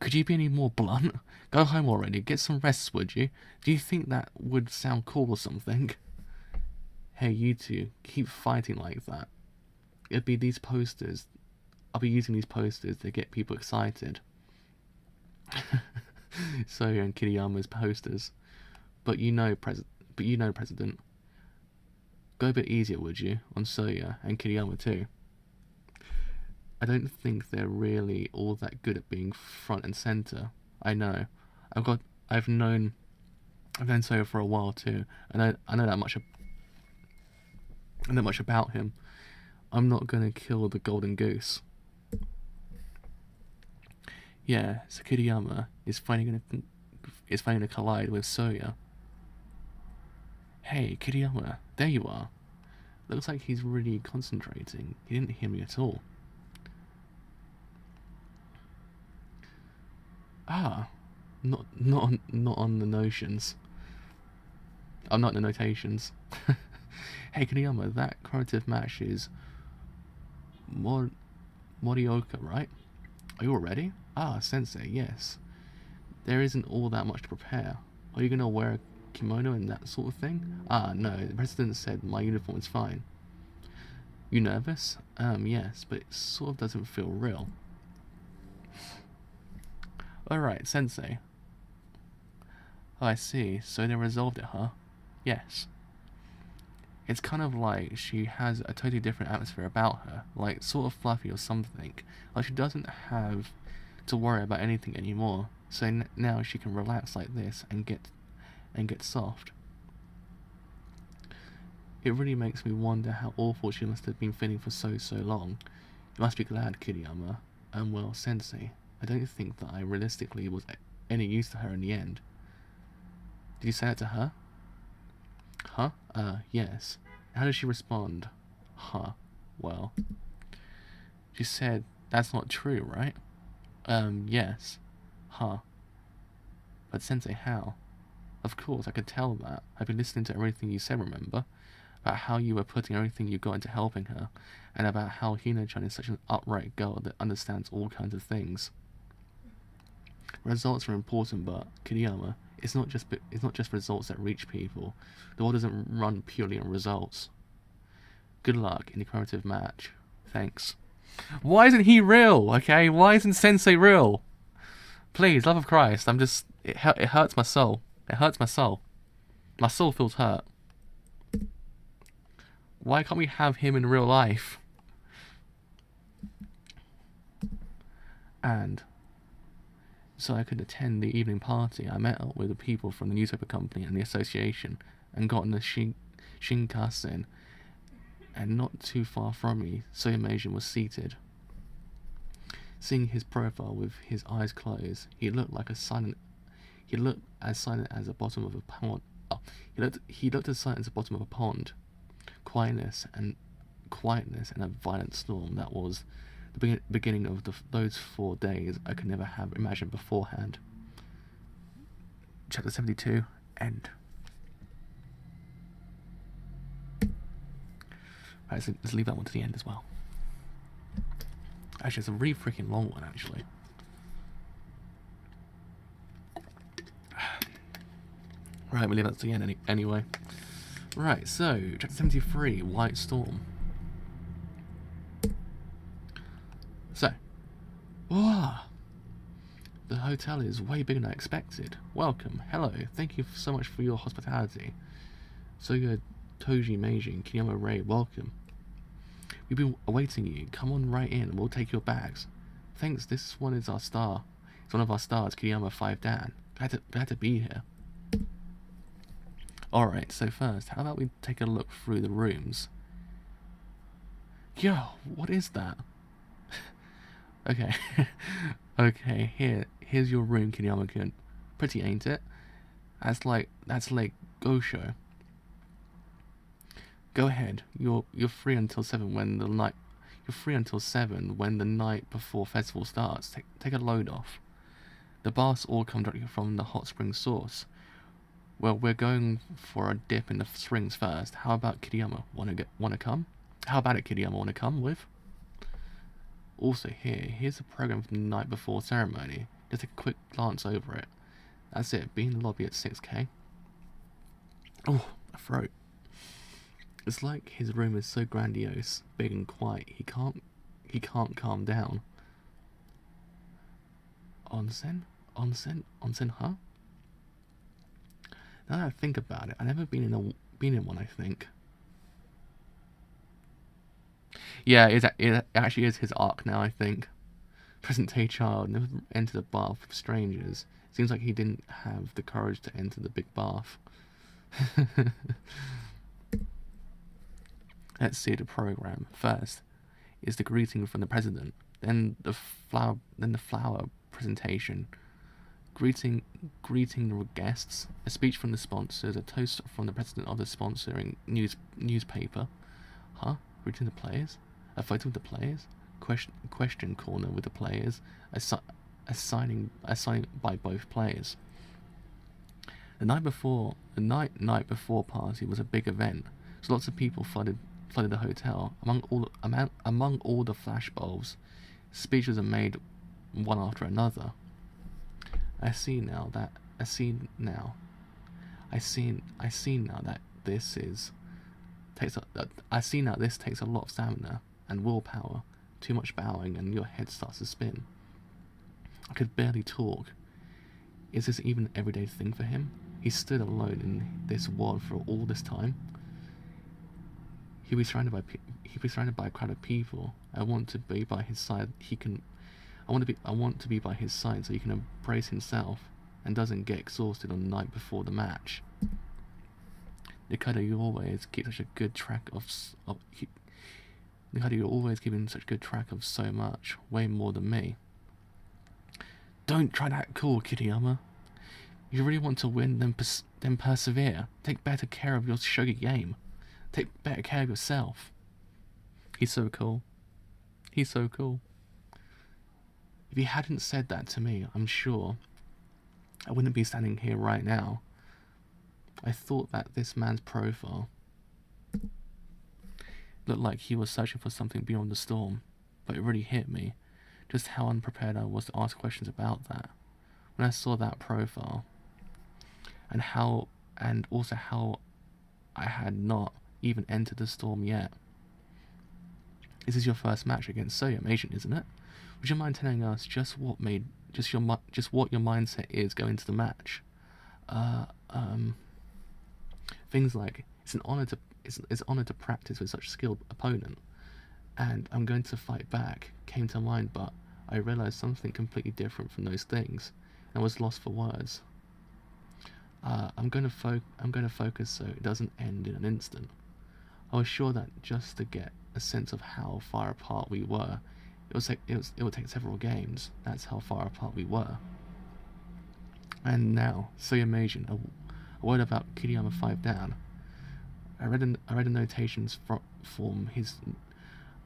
A: Could you be any more blunt? Go home already, get some rest, would you? Do you think that would sound cool or something? Hey, you two, keep fighting like that. It'd be these posters. I'll be using these posters to get people excited. Soya and Kiriyama's posters. But you know, President. Go a bit easier, would you, on Soya and Kiriyama too. I don't think they're really all that good at being front and center. I know. I've known Soya for a while too, and I know that much about him. I'm not gonna kill the golden goose. Yeah, so Kiriyama is finally gonna collide with Soya. Hey, Kiriyama, there you are. Looks like he's really concentrating. He didn't hear me at all. Ah, not on the notions. I'm not in the notations. Hey Kiriyama, that correlative match is Morioka, right? Are you all ready? Ah, Sensei, yes. There isn't all that much to prepare. Are you gonna wear a kimono and that sort of thing? Ah, no, the president said my uniform is fine. You nervous? Yes, but it sort of doesn't feel real. Alright, Sensei. Oh, I see. So they resolved it, huh? Yes. It's kind of like she has a totally different atmosphere about her, like sort of fluffy or something. Like she doesn't have to worry about anything anymore. So now she can relax like this and get soft. It really makes me wonder how awful she must have been feeling for so long. You must be glad, Kiriyama. Well, Sensei, I don't think that I realistically was any use to her in the end. Did you say that to her? Huh? Yes. How did she respond? Huh. Well. She said, that's not true, right? Yes. Huh. But Sensei, how? Of course, I could tell that. I've been listening to everything you said, remember? About how you were putting everything you got into helping her, and about how Hina-chan is such an upright girl that understands all kinds of things. Results are important, but, Kiriyama, it's not just results that reach people. The world doesn't run purely on results. Good luck in the correlative match. Thanks. Why isn't he real? Okay, why isn't Sensei real? Please, love of Christ, it hurts my soul. It hurts my soul. My soul feels hurt. Why can't we have him in real life? And so I could attend the evening party. I met up with the people from the newspaper company and the association and got on the Shinkansen and not too far from me, Soyamasian was seated. Seeing his profile with his eyes closed, he looked as silent as the bottom of a pond. Oh, he looked as silent as the bottom of a pond. Quietness and a violent storm that was the beginning of those 4 days I could never have imagined beforehand. Chapter 72, end. Right, so let's leave that one to the end as well. Actually, it's a really freaking long one, actually. Right, we'll leave that to the end anyway. Right, so, chapter 73, White Storm. So, wow, the hotel is way bigger than I expected. Welcome, hello, thank you so much for your hospitality. Soya Toji Meiji and Kiyama Ray, welcome. We've been awaiting you. Come on right in and we'll take your bags. Thanks, this one is our star. It's one of our stars, Kiyama 5 Dan. Glad to be here. Alright, so first, how about we take a look through the rooms? Yo, what is that? Okay. Okay, here's your room, Kiyama-kun. Pretty, ain't it? That's like Gosho. Go ahead. You're free until 7 when the night. You're free until 7 when the night before festival starts. Take a load off. The baths all come directly from the hot spring source. Well, we're going for a dip in the springs first. How about Kiriyama? Wanna come? How about it, Kiriyama? Wanna come with? Also, here's the program for the night before ceremony. Just take a quick glance over it. That's it. Be in the lobby at 6k. Oh, my throat. It's like his room is so grandiose, big and quiet. He can't calm down. Onsen, huh? Now that I think about it, I've never been in one. I think. Yeah, it actually is his arc now. I think. Present-day child never entered a bath with strangers. Seems like he didn't have the courage to enter the big bath. Let's see the program. First is the greeting from the president, then the flower presentation. Greeting the guests, a speech from the sponsors, a toast from the president of the sponsoring newspaper. Huh? Greeting the players? A photo with the players? Question corner with the players. A signing by both players. The night before party was a big event, so lots of people flooded the hotel. Among all the flashbulbs, speeches are made one after another. I see now that this takes a lot of stamina and willpower. Too much bowing and your head starts to spin. I could barely talk. Is this even an everyday thing for him? He stood alone in this world for all this time. He'll be surrounded by a crowd of people. I want to be by his side. I want to be by his side so he can embrace himself and doesn't get exhausted on the night before the match. Nikaido, you always keep such a good track of. Nikaido, you're always keeping such good track of so much, way more than me. Don't try to act cool, Kiriyama. If you really want to win, then persevere. Take better care of your shogi game. Take better care of yourself. He's so cool. He's so cool. If he hadn't said that to me, I'm sure I wouldn't be standing here right now. I thought that this man's profile looked like he was searching for something beyond the storm, but it really hit me just how unprepared I was to ask questions about that. When I saw that profile, and also how I had not even entered the storm yet. This is your first match against Soyamasian, isn't it? Would you mind telling us just what your mindset is going into the match? Things like it's an honor to practice with such a skilled opponent, and I'm going to fight back came to mind, but I realized something completely different from those things, and was lost for words. I'm going to focus so it doesn't end in an instant. I was sure that just to get a sense of how far apart we were, it would take several games. That's how far apart we were. And now, so amazing. A word about Kiriyama 5 down. I read the notations from his.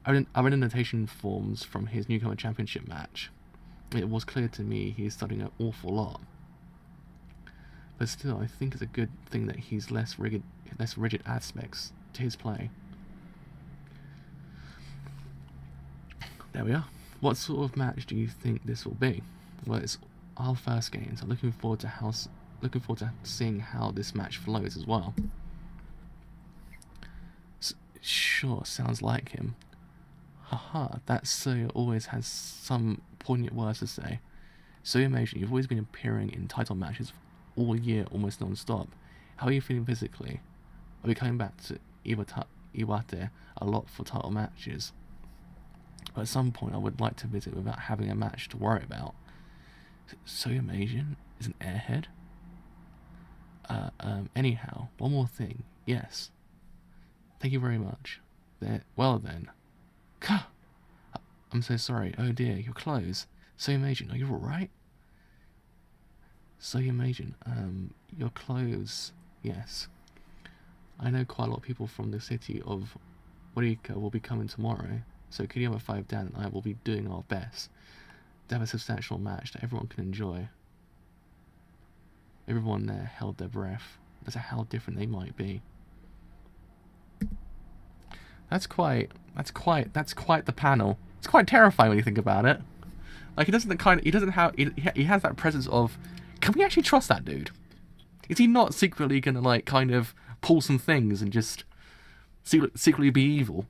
A: I read the notation forms from his newcomer championship match. It was clear to me he's studying an awful lot. But still, I think it's a good thing that he's less rigid aspects to his play. There we are. What sort of match do you think this will be? Well, it's our first game, so looking forward to seeing how this match flows as well. Sure, sounds like him. Haha, that Soya always has some poignant words to say. So imagine you've always been appearing in title matches all year, almost non-stop. How are you feeling physically? Are we coming back to Iwate a lot for title matches? But at some point I would like to visit without having a match to worry about. So amazing is an airhead? Anyhow, one more thing. Yes. Thank you very much. Well then. I'm so sorry. Oh dear, your clothes. So amazing. Are you alright? So amazing. Your clothes. Yes. I know quite a lot of people from the city of Warika will be coming tomorrow, so Kiriyama 5 Dan and I will be doing our best to have a substantial match that everyone can enjoy. Everyone there held their breath as to how different they might be. That's quite the panel. It's quite terrifying when you think about it. Like he has that presence of, can we actually trust that dude? Is he not secretly gonna like kind of pull some things and just secretly be evil?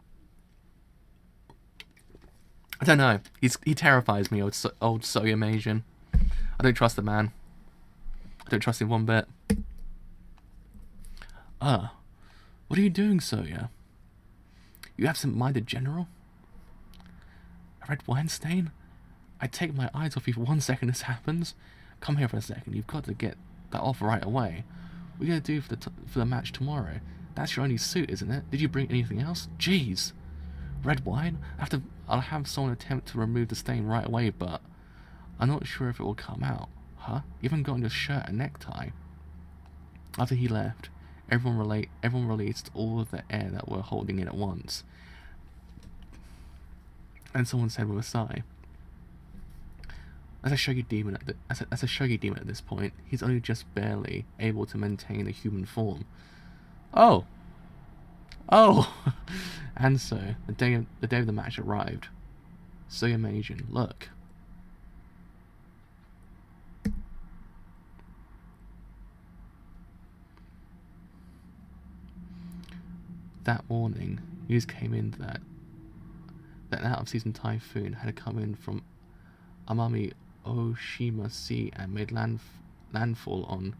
A: I don't know. He terrifies me, old Soya Majin. I don't trust the man. I don't trust him one bit. What are you doing, Soya? You absent-minded general? A red wine stain? I take my eyes off you for 1 second this happens. Come here for a second. You've got to get that off right away. What are you going to do for the match tomorrow? That's your only suit, isn't it? Did you bring anything else? Jeez. Red wine? I'll have someone attempt to remove the stain right away, but I'm not sure if it will come out. Huh? You haven't got on your shirt and necktie. After he left, everyone released all of the air that were holding in at once. And someone said with a sigh, as a shogi demon at this point, he's only just barely able to maintain a human form. Oh! And so, the day of the match arrived. So amazing. Look. That morning, news came in that an out-of-season typhoon had come in from Amami Oshima Sea and made landfall on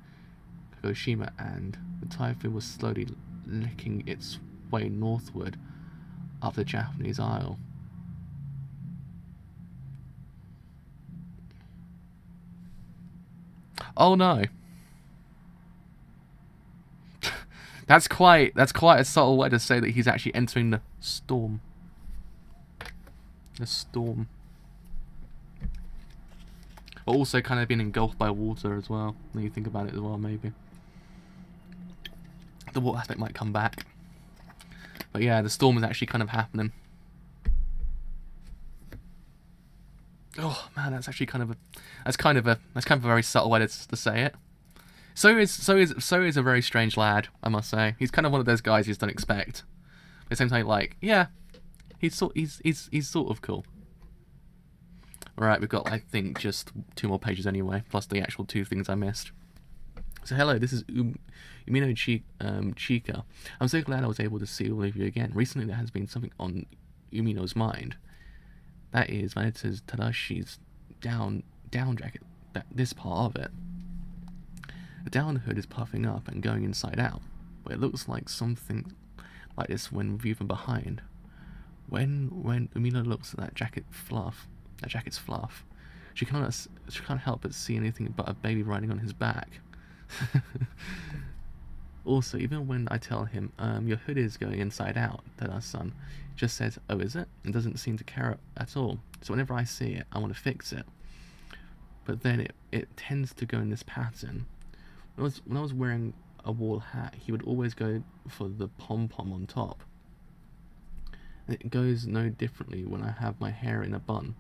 A: Kagoshima, and the typhoon was slowly licking its way northward up the Japanese Isle. Oh no. That's quite a subtle way to say that he's actually entering the storm. The storm. But also kind of being engulfed by water as well, when you think about it as well, maybe. The water aspect might come back. But yeah, the storm is actually kind of happening. Oh man, that's actually kind of a very subtle way to say it. So is a very strange lad, I must say. He's kind of one of those guys you just don't expect. At the same time, like, yeah, he's sort of cool. Right, we've got, I think, just 2 more pages anyway, plus the actual 2 things I missed. So hello, this is Umino Chika. I'm so glad I was able to see all of you again. Recently there has been something on Umino's mind. That is Vanita's Tadashi's down jacket, this part of it. The down hood is puffing up and going inside out, but it looks like something like this when viewed from behind. When Umino looks at that jacket's fluff, she can't help but see anything but a baby riding on his back. Also, even when I tell him, your hood is going inside out, Tada-san just says, oh, is it? And doesn't seem to care at all. So whenever I see it, I want to fix it. But then it tends to go in this pattern. When I was wearing a wall hat, he would always go for the pom-pom on top. And it goes no differently when I have my hair in a bun.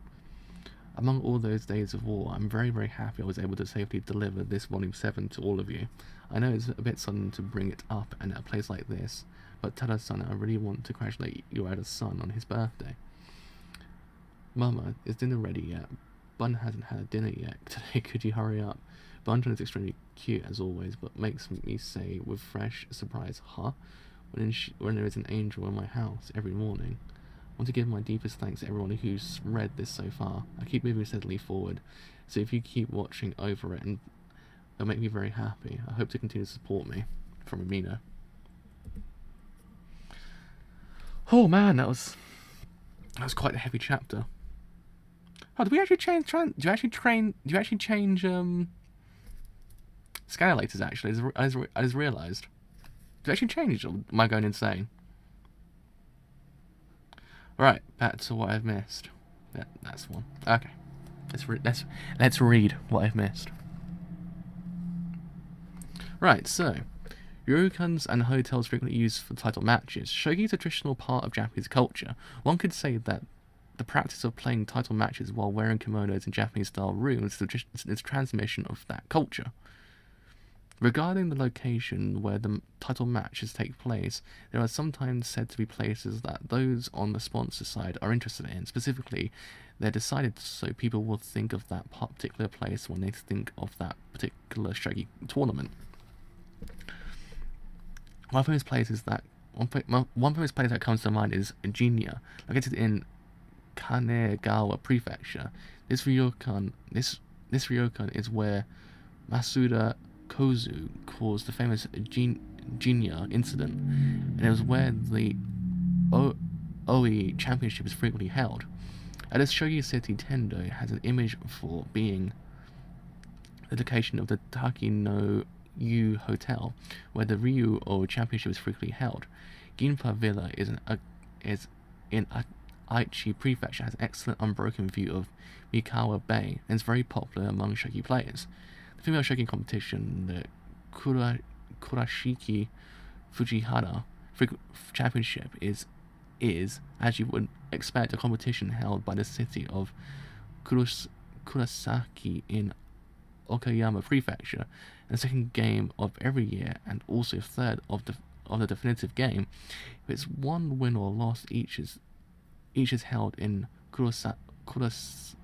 A: Among all those days of war, I'm very, very happy I was able to safely deliver this Volume 7 to all of you. I know it's a bit sudden to bring it up and at a place like this, but Tada-san, I really want to congratulate your eldest son on his birthday. Mama, is dinner ready yet? Bun hasn't had dinner yet today, could you hurry up? Bunton is extremely cute as always, but makes me say with fresh surprise, huh? When there is an angel in my house every morning. I want to give my deepest thanks to everyone who's read this so far. I keep moving steadily forward, so if you keep watching over it, and it'll make me very happy. I hope to continue to support me. From Amina. Oh man, that was quite a heavy chapter. Oh, did we actually change? Do you actually change scalators? Actually, I just realised. Did it actually change? Or am I going insane? Right, back to what I've missed. That's one. Okay, let's read what I've missed. Right, so ryokans and hotels frequently used for title matches. Shogi is a traditional part of Japanese culture. One could say that the practice of playing title matches while wearing kimonos in Japanese-style rooms is a transmission of that culture. Regarding the location where the title matches take place, there are sometimes said to be places that those on the sponsor side are interested in. Specifically, they're decided so people will think of that particular place when they think of that particular shogi tournament. One famous place that comes to mind is Jinya, located in Kanegawa Prefecture. This ryokan is where Masuda Kozu caused the famous Jinya incident, and it was where the Oi Championship is frequently held. At this Shogi City, Tendo has an image for being the location of the Taki no Yu Hotel, where the Ryu Oi Championship is frequently held. Ginpa Villa is in Aichi Prefecture, has an excellent unbroken view of Mikawa Bay, and is very popular among shogi players. The female shogi competition, the Kurashiki Fujihara Championship, is, as you would expect, a competition held by the city of Kurasaki in Okayama Prefecture, and the second game of every year, and also third of the definitive game. If it's one win or loss, each is held in Kurashiki.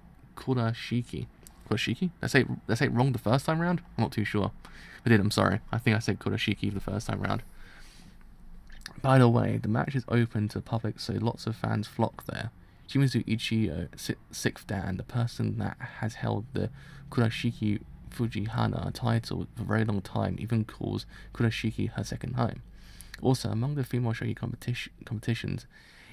A: Kurashiki? Did I say it wrong the first time round? I'm not too sure. If I did, I'm sorry. I think I said Kurashiki the first time round. By the way, the match is open to the public, so lots of fans flock there. Shimizu Ichiyo, 6th Dan, the person that has held the Kurashiki Fujihara title for a very long time, even calls Kurashiki her second home. Also, among the female shogi competitions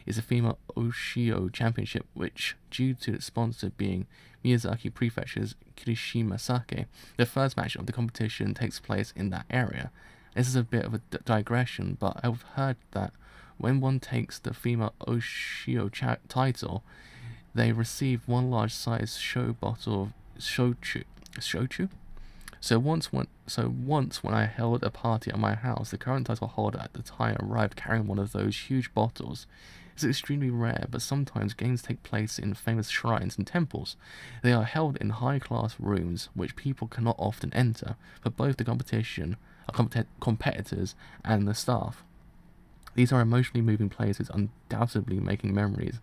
A: is the female Oshio Championship, which, due to its sponsor being Miyazaki Prefecture's Kirishima Sake, the first match of the competition takes place in that area. This is a bit of a digression, but I've heard that when one takes the female Oshio title, they receive one large-sized show bottle of shochu. So once when I held a party at my house, the current title holder at the time arrived carrying one of those huge bottles. It's extremely rare, but sometimes games take place in famous shrines and temples. They are held in high-class rooms, which people cannot often enter, for both the competitors and the staff. These are emotionally moving places, undoubtedly making memories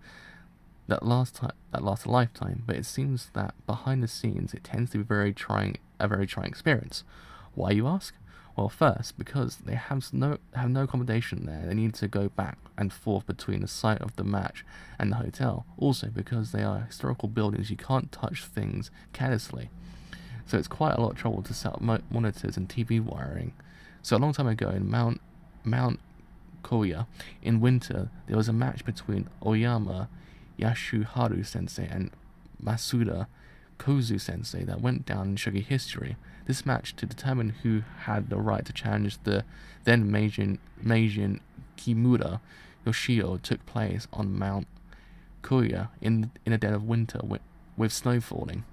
A: that last a lifetime, but it seems that behind the scenes it tends to be a very trying experience. Why, you ask? Well, first, because they have no accommodation there. They need to go back and forth between the site of the match and the hotel. Also, because they are historical buildings, you can't touch things carelessly. So it's quite a lot of trouble to set up monitors and TV wiring. So a long time ago in Mount Koya, in winter, there was a match between Oyama Yashuharu Sensei and Masuda Kozu Sensei that went down in shogi history. This match to determine who had the right to challenge the then Meijin Kimura Yoshio took place on Mount Kuya in the dead of winter with snow falling.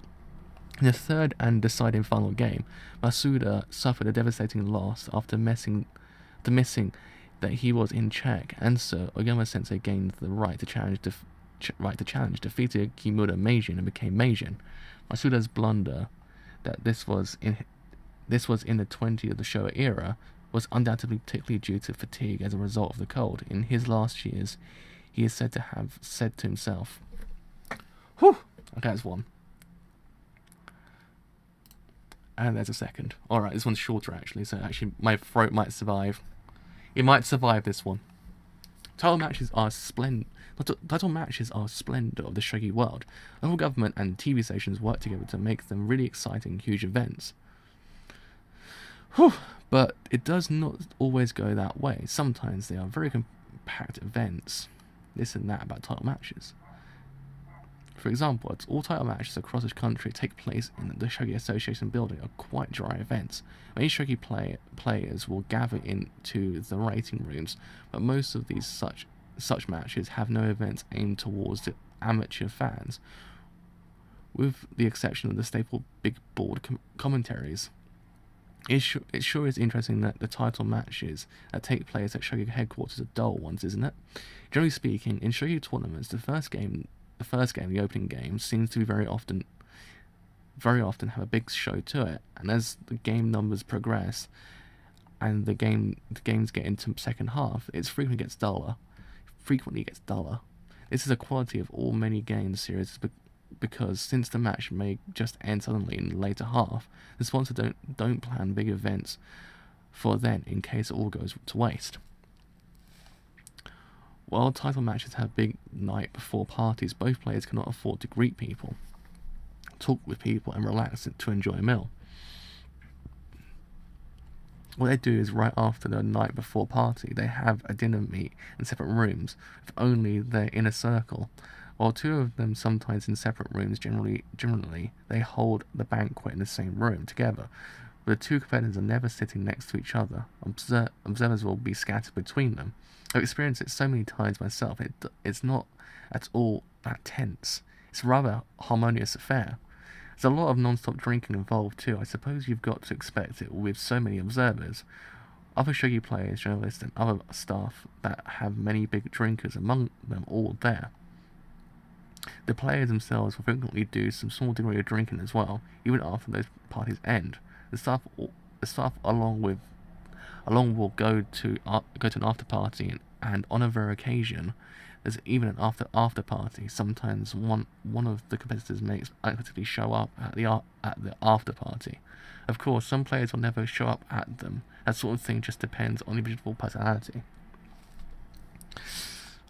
A: In the third and deciding final game, Masuda suffered a devastating loss after missing that he was in check, and so Oyama Sensei gained the right to challenge, defeated Kimura Meijin and became Meijin. Masuda's blunder that this was in the 20 of the Showa era was undoubtedly particularly due to fatigue as a result of the cold. In his last years, he is said to have said to himself, "Whew, okay, that's one." And there's a second. Alright, this one's shorter actually, so actually my throat might survive. It might survive this one. Title matches are splendor of the shogi world. Local government and TV stations work together to make them really exciting, huge events. Whew, but it does not always go that way. Sometimes they are very compact events. This and that about title matches. For example, all title matches across the country take place in the Shogi Association building are quite dry events. Many shogi players will gather into the rating rooms, but most of these such matches have no events aimed towards the amateur fans, with the exception of the staple big board commentaries. It sure is interesting that the title matches that take place at shogi headquarters are dull ones, isn't it? Generally speaking, in shogi tournaments, the opening game, seems to be very often have a big show to it, and as the game numbers progress and the games get into second half, it frequently gets duller. This is a quality of all many games series because since the match may just end suddenly in the later half, the sponsor don't plan big events for then in case it all goes to waste. While title matches have big night before parties, both players cannot afford to greet people, talk with people, and relax to enjoy a meal. What they do is right after the night before party, they have a dinner meet in separate rooms, with only their inner circle. While two of them sometimes in separate rooms, generally they hold the banquet in the same room together. But the two competitors are never sitting next to each other. Observers will be scattered between them. I've experienced it so many times myself. It's not at all that tense. It's a rather harmonious affair. There's a lot of non-stop drinking involved too. I suppose you've got to expect it with so many observers. Other shogi players, journalists, and other staff that have many big drinkers among them all there. The players themselves will frequently do some small degree of drinking as well, even after those parties end. The staff along will go to an after party, and on a rare occasion, there's even an after party. Sometimes one of the competitors may unexpectedly show up at the after party. Of course, some players will never show up at them. That sort of thing just depends on the individual personality.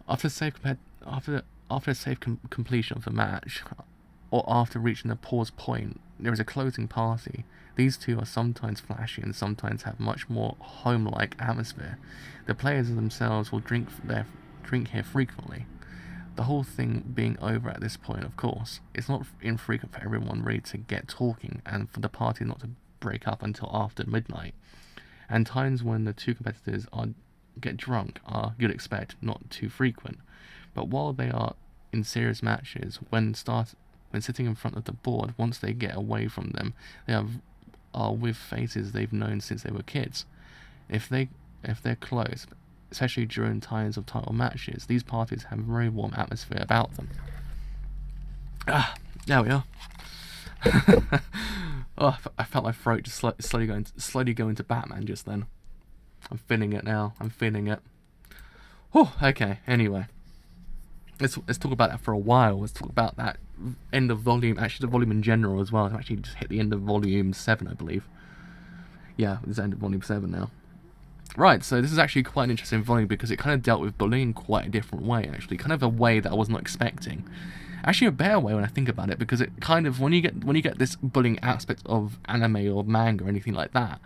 A: After a safe completion of the match, or after reaching a pause point, there is a closing party. These two are sometimes flashy and sometimes have much more home-like atmosphere. The players themselves will drink here frequently. The whole thing being over at this point, of course. It's not infrequent for everyone ready to get talking and for the party not to break up until after midnight. And times when the two competitors get drunk are, you'd expect, not too frequent. But while they are in serious matches, when sitting in front of the board, once they get away from them, they are with faces they've known since they were kids. If they're close, especially during times of title matches, these parties have a very warm atmosphere about them. There we are. Oh, I felt my throat just slowly go into Batman just then. I'm feeling it now. I'm feeling it. Oh, okay. Anyway, let's talk about that for a while. Let's talk about that end of volume. Actually, the volume in general as well. I've actually just hit the end of volume 7, I believe. Yeah, it's the end of volume 7 now. Right, so this is actually quite an interesting volume because it kind of dealt with bullying in quite a different way, actually. Kind of a way that I was not expecting. Actually, a better way when I think about it, because it kind of, when you get this bullying aspect of anime or manga or anything like that,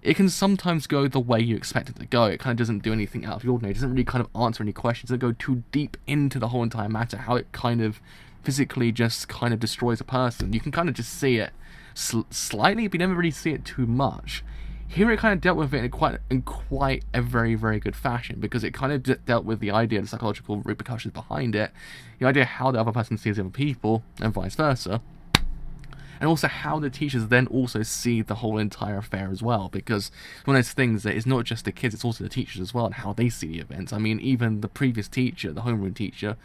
A: it can sometimes go the way you expect it to go. It kind of doesn't do anything out of the ordinary. It doesn't really kind of answer any questions. It doesn't go too deep into the whole entire matter, how it kind of physically just kind of destroys a person. You can kind of just see it slightly, but you never really see it too much. Here it kind of dealt with it in quite a very, very good fashion, because it kind of dealt with the idea, the psychological repercussions behind it, the idea how the other person sees other people, and vice versa, and also how the teachers then also see the whole entire affair as well, because one of those things that it's not just the kids, it's also the teachers as well, and how they see the events. I mean, even the previous teacher, the homeroom teacher,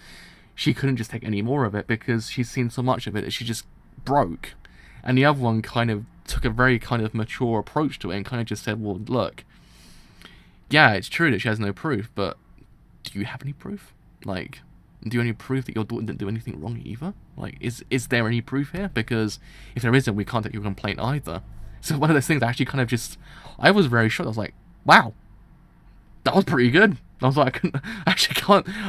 A: she couldn't just take any more of it, because she's seen so much of it that she just broke. And the other one kind of took a very kind of mature approach to it and kind of just said, well, look, yeah, it's true that she has no proof, but do you have any proof? Like, do you have any proof that your daughter didn't do anything wrong either? Like, is there any proof here? Because if there isn't, we can't take your complaint either. So one of those things I actually kind of just, I was very shocked. I was like, wow, that was pretty good. I was like, I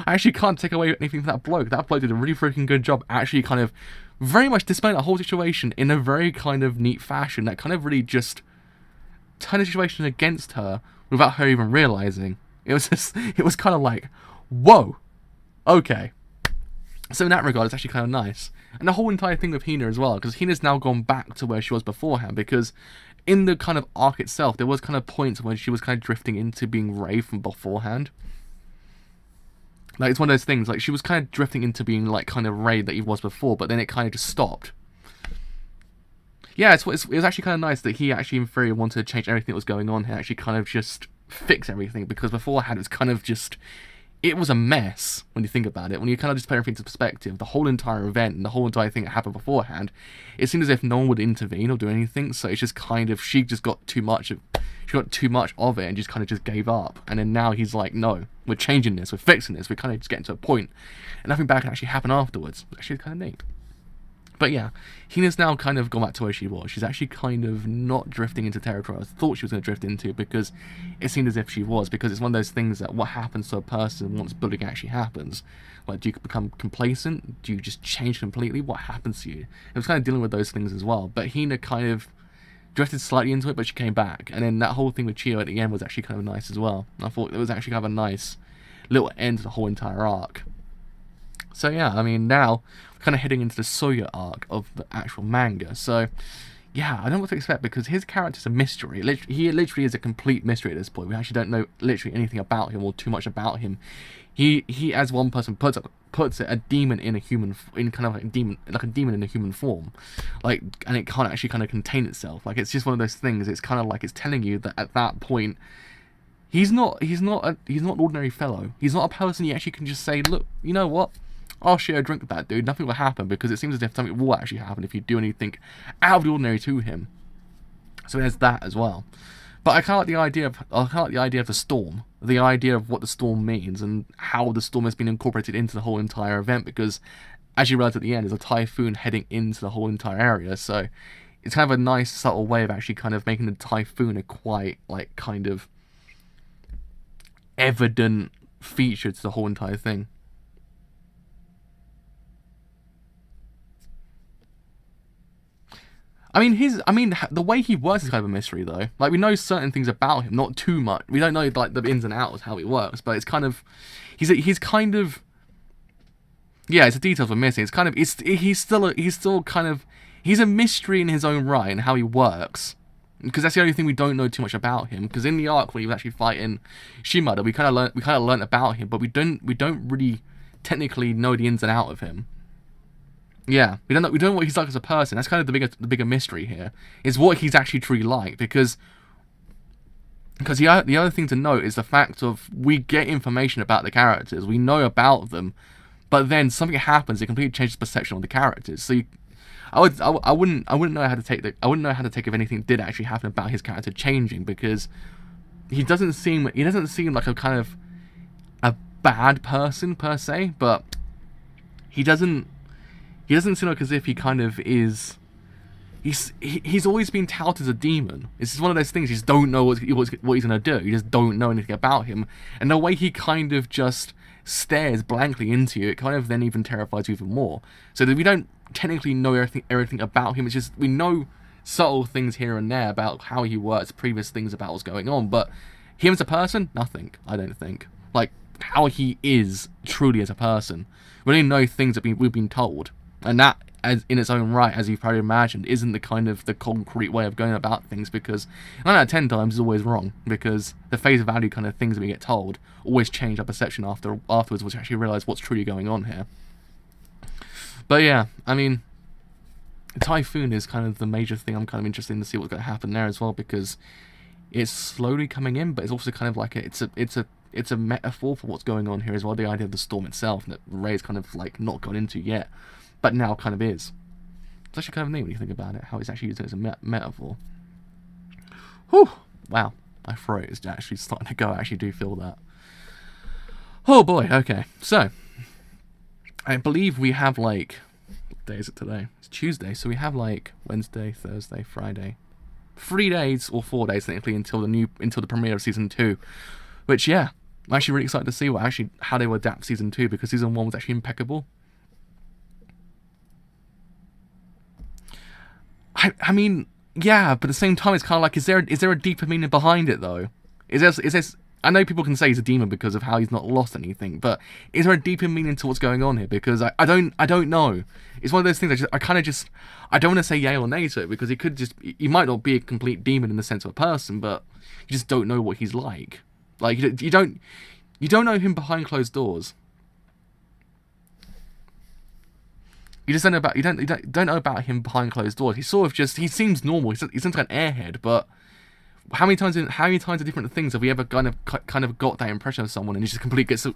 A: actually can't take away anything from that bloke. That bloke did a really freaking good job actually kind of very much displaying that whole situation in a very kind of neat fashion that kind of really just turned the situation against her without her even realizing. It was kind of like, whoa, okay. So in that regard, it's actually kind of nice. And the whole entire thing with Hina as well, because Hina's now gone back to where she was beforehand, because in the kind of arc itself, there was kind of points when she was kind of drifting into being Ray from beforehand. Like, it's one of those things, like, she was kind of drifting into being, like, kind of Ray that he was before, but then it kind of just stopped. Yeah, it was actually kind of nice that he actually, in theory, wanted to change everything that was going on here, actually kind of just fix everything, because beforehand it was kind of just, it was a mess, when you think about it. When you kind of just put everything into perspective, the whole entire event and the whole entire thing that happened beforehand, it seemed as if no one would intervene or do anything, so it's just kind of, she got too much of it and just kind of just gave up. And then now he's like, no, we're changing this, we're fixing this, we're kind of just getting to a point, and nothing bad can actually happen afterwards. It's actually kind of neat. But yeah, Hina's now kind of gone back to where she was. She's actually kind of not drifting into territory I thought she was going to drift into, because it seemed as if she was, because it's one of those things that what happens to a person once bullying actually happens. Like, do you become complacent? Do you just change completely? What happens to you? It was kind of dealing with those things as well. But Hina kind of drifted slightly into it, but she came back. And then that whole thing with Chio at the end was actually kind of nice as well. I thought it was actually kind of a nice little end to the whole entire arc. So yeah, I mean, now we're kind of heading into the Soya arc of the actual manga. So yeah, I don't know what to expect, because his character's a mystery. He literally is a complete mystery at this point. We actually don't know literally anything about him or too much about him. He as one person puts it, a demon in a human, in kind of like a demon in a human form, like, and it can't actually kind of contain itself. Like, it's just one of those things. It's kind of like it's telling you that at that point, he's not an ordinary fellow. He's not a person you actually can just say, look, you know what? I'll share a drink with that dude. Nothing will happen, because it seems as if something will actually happen if you do anything out of the ordinary to him. So there's that as well. But I kind of like the idea of the storm, the idea of what the storm means and how the storm has been incorporated into the whole entire event, because as you realize at the end, there's a typhoon heading into the whole entire area. So it's kind of a nice subtle way of actually kind of making the typhoon a quite, like, kind of evident feature to the whole entire thing. I mean, the way he works is kind of a mystery, though. Like, we know certain things about him, not too much. We don't know, like, the ins and outs, how he works, but it's kind of, he's kind of, yeah, it's the details we're missing. It's kind of, he's still kind of, he's a mystery in his own right and how he works, because that's the only thing we don't know too much about him. Because in the arc where he was actually fighting Shimada, we kind of learned about him, but we don't really technically know the ins and outs of him. Yeah, we don't know what he's like as a person. That's kind of the bigger mystery here, is what he's actually truly like, because the other thing to note is the fact of we get information about the characters, we know about them, but then something happens that completely changes perception on the characters. So I wouldn't know how to take if anything did actually happen about his character changing, because he doesn't seem like a kind of a bad person per se, but he doesn't seem like as if he kind of is. He's always been touted as a demon. It's just one of those things. You just don't know what he's gonna do. You just don't know anything about him, and the way he kind of just stares blankly into you, it kind of then even terrifies you even more. So that we don't technically know everything about him. It's just we know subtle things here and there about how he works, previous things about what's going on, but him as a person, nothing. I don't think. Like, how he is truly as a person. We only know things that we've been told, and that, as in its own right, as you've probably imagined, isn't the kind of the concrete way of going about things, because 9 out of 10 times is always wrong, because the face value kind of things that we get told always change our perception afterwards, once we actually realise what's truly going on here. But yeah, I mean, Typhoon is kind of the major thing. I'm kind of interested to see what's going to happen there as well, because it's slowly coming in, but it's also kind of like it's a metaphor for what's going on here as well. The idea of the storm itself that Ray's kind of like not gone into yet, but now kind of is. It's actually kind of neat when you think about it, how it's actually used as a metaphor. Whew! Wow, my throat is actually starting to go. I actually do feel that. Oh boy. Okay, so I believe we have like, what day is it today? It's Tuesday, so we have like Wednesday, Thursday, Friday, 3 days or 4 days technically until the premiere of season 2. Which, yeah, I'm actually really excited to see how they will adapt season 2, because season 1 was actually impeccable. I mean, yeah, but at the same time, it's kind of like, is there a deeper meaning behind it though? Is there? I know people can say he's a demon because of how he's not lost anything, but is there a deeper meaning to what's going on here? Because I don't know. It's one of those things I don't want to say yay or nay to it, because he might not be a complete demon in the sense of a person, but you just don't know what he's like. Like, you don't know him behind closed doors. You just don't know about don't know about him behind closed doors. He's sort of he seems normal. He seems like an airhead, but how many times of different things have we ever kind of got that impression of someone, and he just completely gets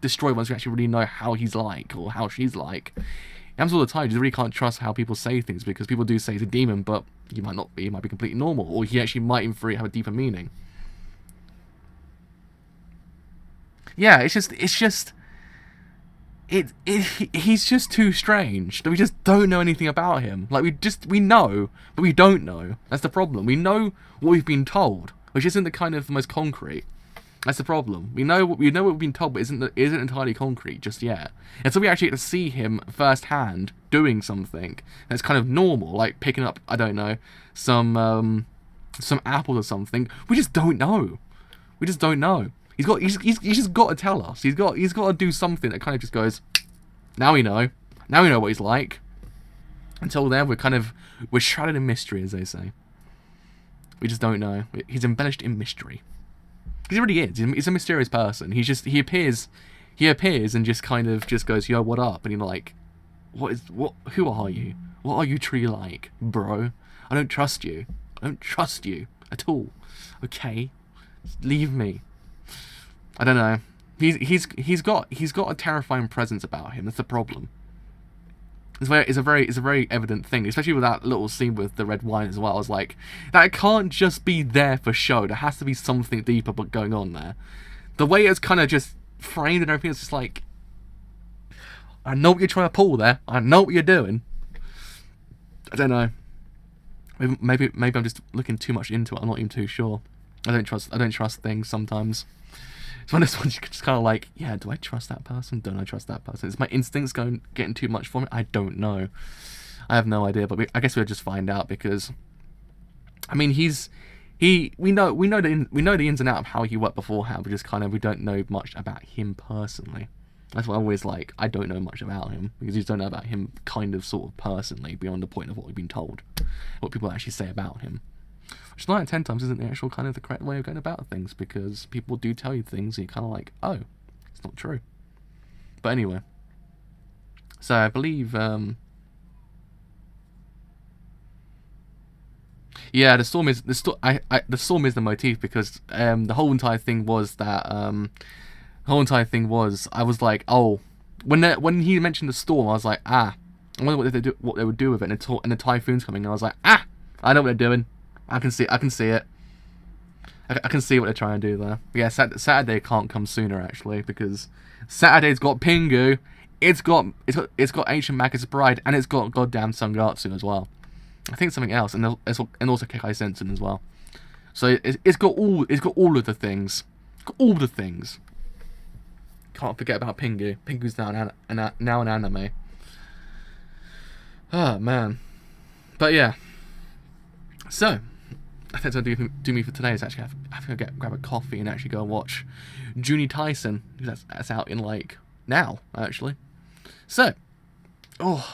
A: destroyed once we actually really know how he's like or how she's like? It happens all the time. You just really can't trust how people say things, because people do say he's a demon, but he might not be. He might be completely normal, or he actually might in theory have a deeper meaning. Yeah, he's just too strange that we just don't know anything about him. Like, we know, but we don't know. That's the problem. We know what we've been told, which isn't the kind of the most concrete. That's the problem. We know what we've been told, but isn't entirely concrete just yet. And so we actually get to see him firsthand doing something that's kind of normal, like picking up, I don't know, some apples or something. We just don't know. We just don't know. He's just got to tell us. He's got to do something that kind of just goes, now we know. Now we know what he's like. Until then, we're shrouded in mystery, as they say. We just don't know. He's embellished in mystery. He really is. He's a mysterious person. He appears and just kind of just goes, yo, what up? And you're like, who are you? What are you truly like, bro? I don't trust you. I don't trust you at all. Okay? Leave me. I don't know. He's got a terrifying presence about him. That's the problem. It's a very evident thing, especially with that little scene with the red wine as well. I was like, that can't just be there for show. There has to be something deeper going on there. The way it's kind of just framed and everything, it's just like, I know what you're trying to pull there. I know what you're doing. I don't know. Maybe I'm just looking too much into it. I'm not even too sure. I don't trust things sometimes. It's one of those ones you just kind of like, yeah, do I trust that person? Don't I trust that person? Is my instincts getting too much for me? I don't know. I have no idea, but I guess we'll just find out, because, I mean, we know the ins and outs of how he worked beforehand, but we don't know much about him personally. That's why I'm always like, I don't know much about him, because you just don't know about him kind of sort of personally beyond the point of what we've been told, what people actually say about him. Which 9 out of 10 times isn't the actual kind of the correct way of going about things, because people do tell you things and you're kind of like, oh, it's not true. But anyway, so I believe, yeah, the storm is the motif, because the whole entire thing was that I was like, oh, when he mentioned the storm, I was like, I wonder what they would do with it, and the typhoon's coming, and I was like, I know what they're doing. I can see it. I can see what they're trying to do there. But yeah, Saturday can't come sooner, actually, because Saturday's got Pingu, it's got Ancient Magus Bride, and it's got goddamn Sangatsu as well. I think something else, and also Kekai Sensen as well. So it's got all of the things. It's got all the things. Can't forget about Pingu. Pingu's now an anime. Oh man. But yeah. So, I think what's going to do me for today is actually have to grab a coffee and actually go and watch Junie Tyson. That's out in like now, actually. So,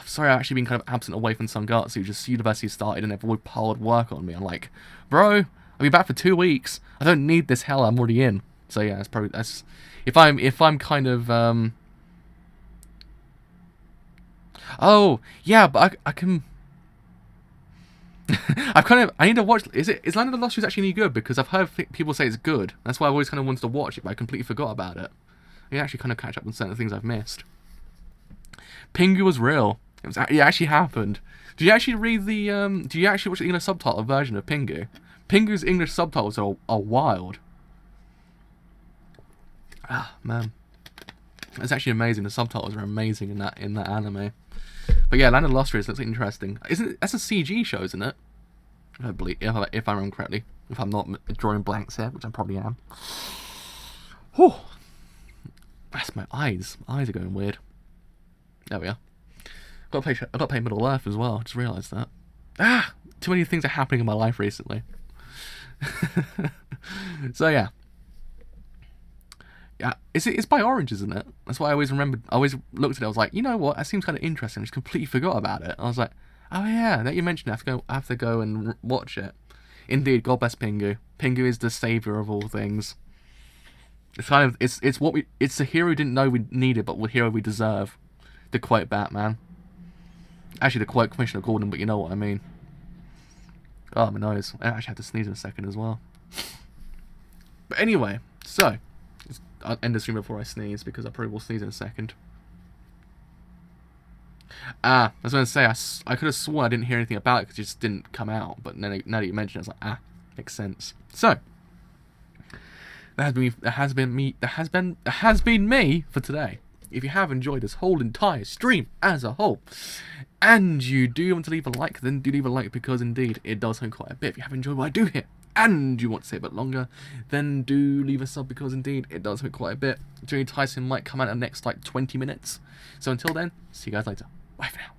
A: sorry, I've actually been kind of absent away from Sangatsu. Just university started and they've all piled work on me. I'm like, bro, I'll be back for 2 weeks. I don't need this hell I'm already in. So yeah, that's if I'm kind of oh yeah, but I can. I need to watch. Is Land of the Lost Trees actually any good? Because I've heard people say it's good. That's why I've always kind of wanted to watch it, but I completely forgot about it. I actually kind of catch up on certain things I've missed. Pingu was real. It actually happened. Did you actually read the? Did you actually watch the English subtitle version of Pingu? Pingu's English subtitles are wild. Ah man, it's actually amazing. The subtitles are amazing in that anime. But yeah, Land of the Lost Trees looks interesting. That's a CG show, isn't it? I believe, if I remember correctly. If I'm not drawing blanks here, which I probably am. Whew. That's my eyes. My eyes are going weird. There we are. I've got to play Middle Earth as well. I just realised that. Too many things are happening in my life recently. So yeah. Yeah, it's by Orange, isn't it? That's why I always remembered. I always looked at it. I was like, you know what? That seems kind of interesting. I just completely forgot about it. I was like, oh yeah, that you mentioned it. I have to go and watch it. Indeed, God bless Pingu. Pingu is the savior of all things. It's kind of it's the hero we didn't know we needed, but the hero we deserve. To quote Batman. Actually, to quote Commissioner Gordon, but you know what I mean. Oh, my nose. I actually have to sneeze in a second as well. But anyway, so. I'll end the stream before I sneeze, because I probably will sneeze in a second. I was going to say, I could have sworn I didn't hear anything about it, because it just didn't come out. But now that you mention it, I was like, makes sense. So, that has been me for today. If you have enjoyed this whole entire stream as a whole, and you do want to leave a like, then do leave a like, because indeed, it does help quite a bit. If you have enjoyed what I do here, and you want to stay a bit longer, then do leave a sub, because indeed it does hurt quite a bit. Junie Tyson might come out in the next like 20 minutes. So until then, see you guys later. Bye for now.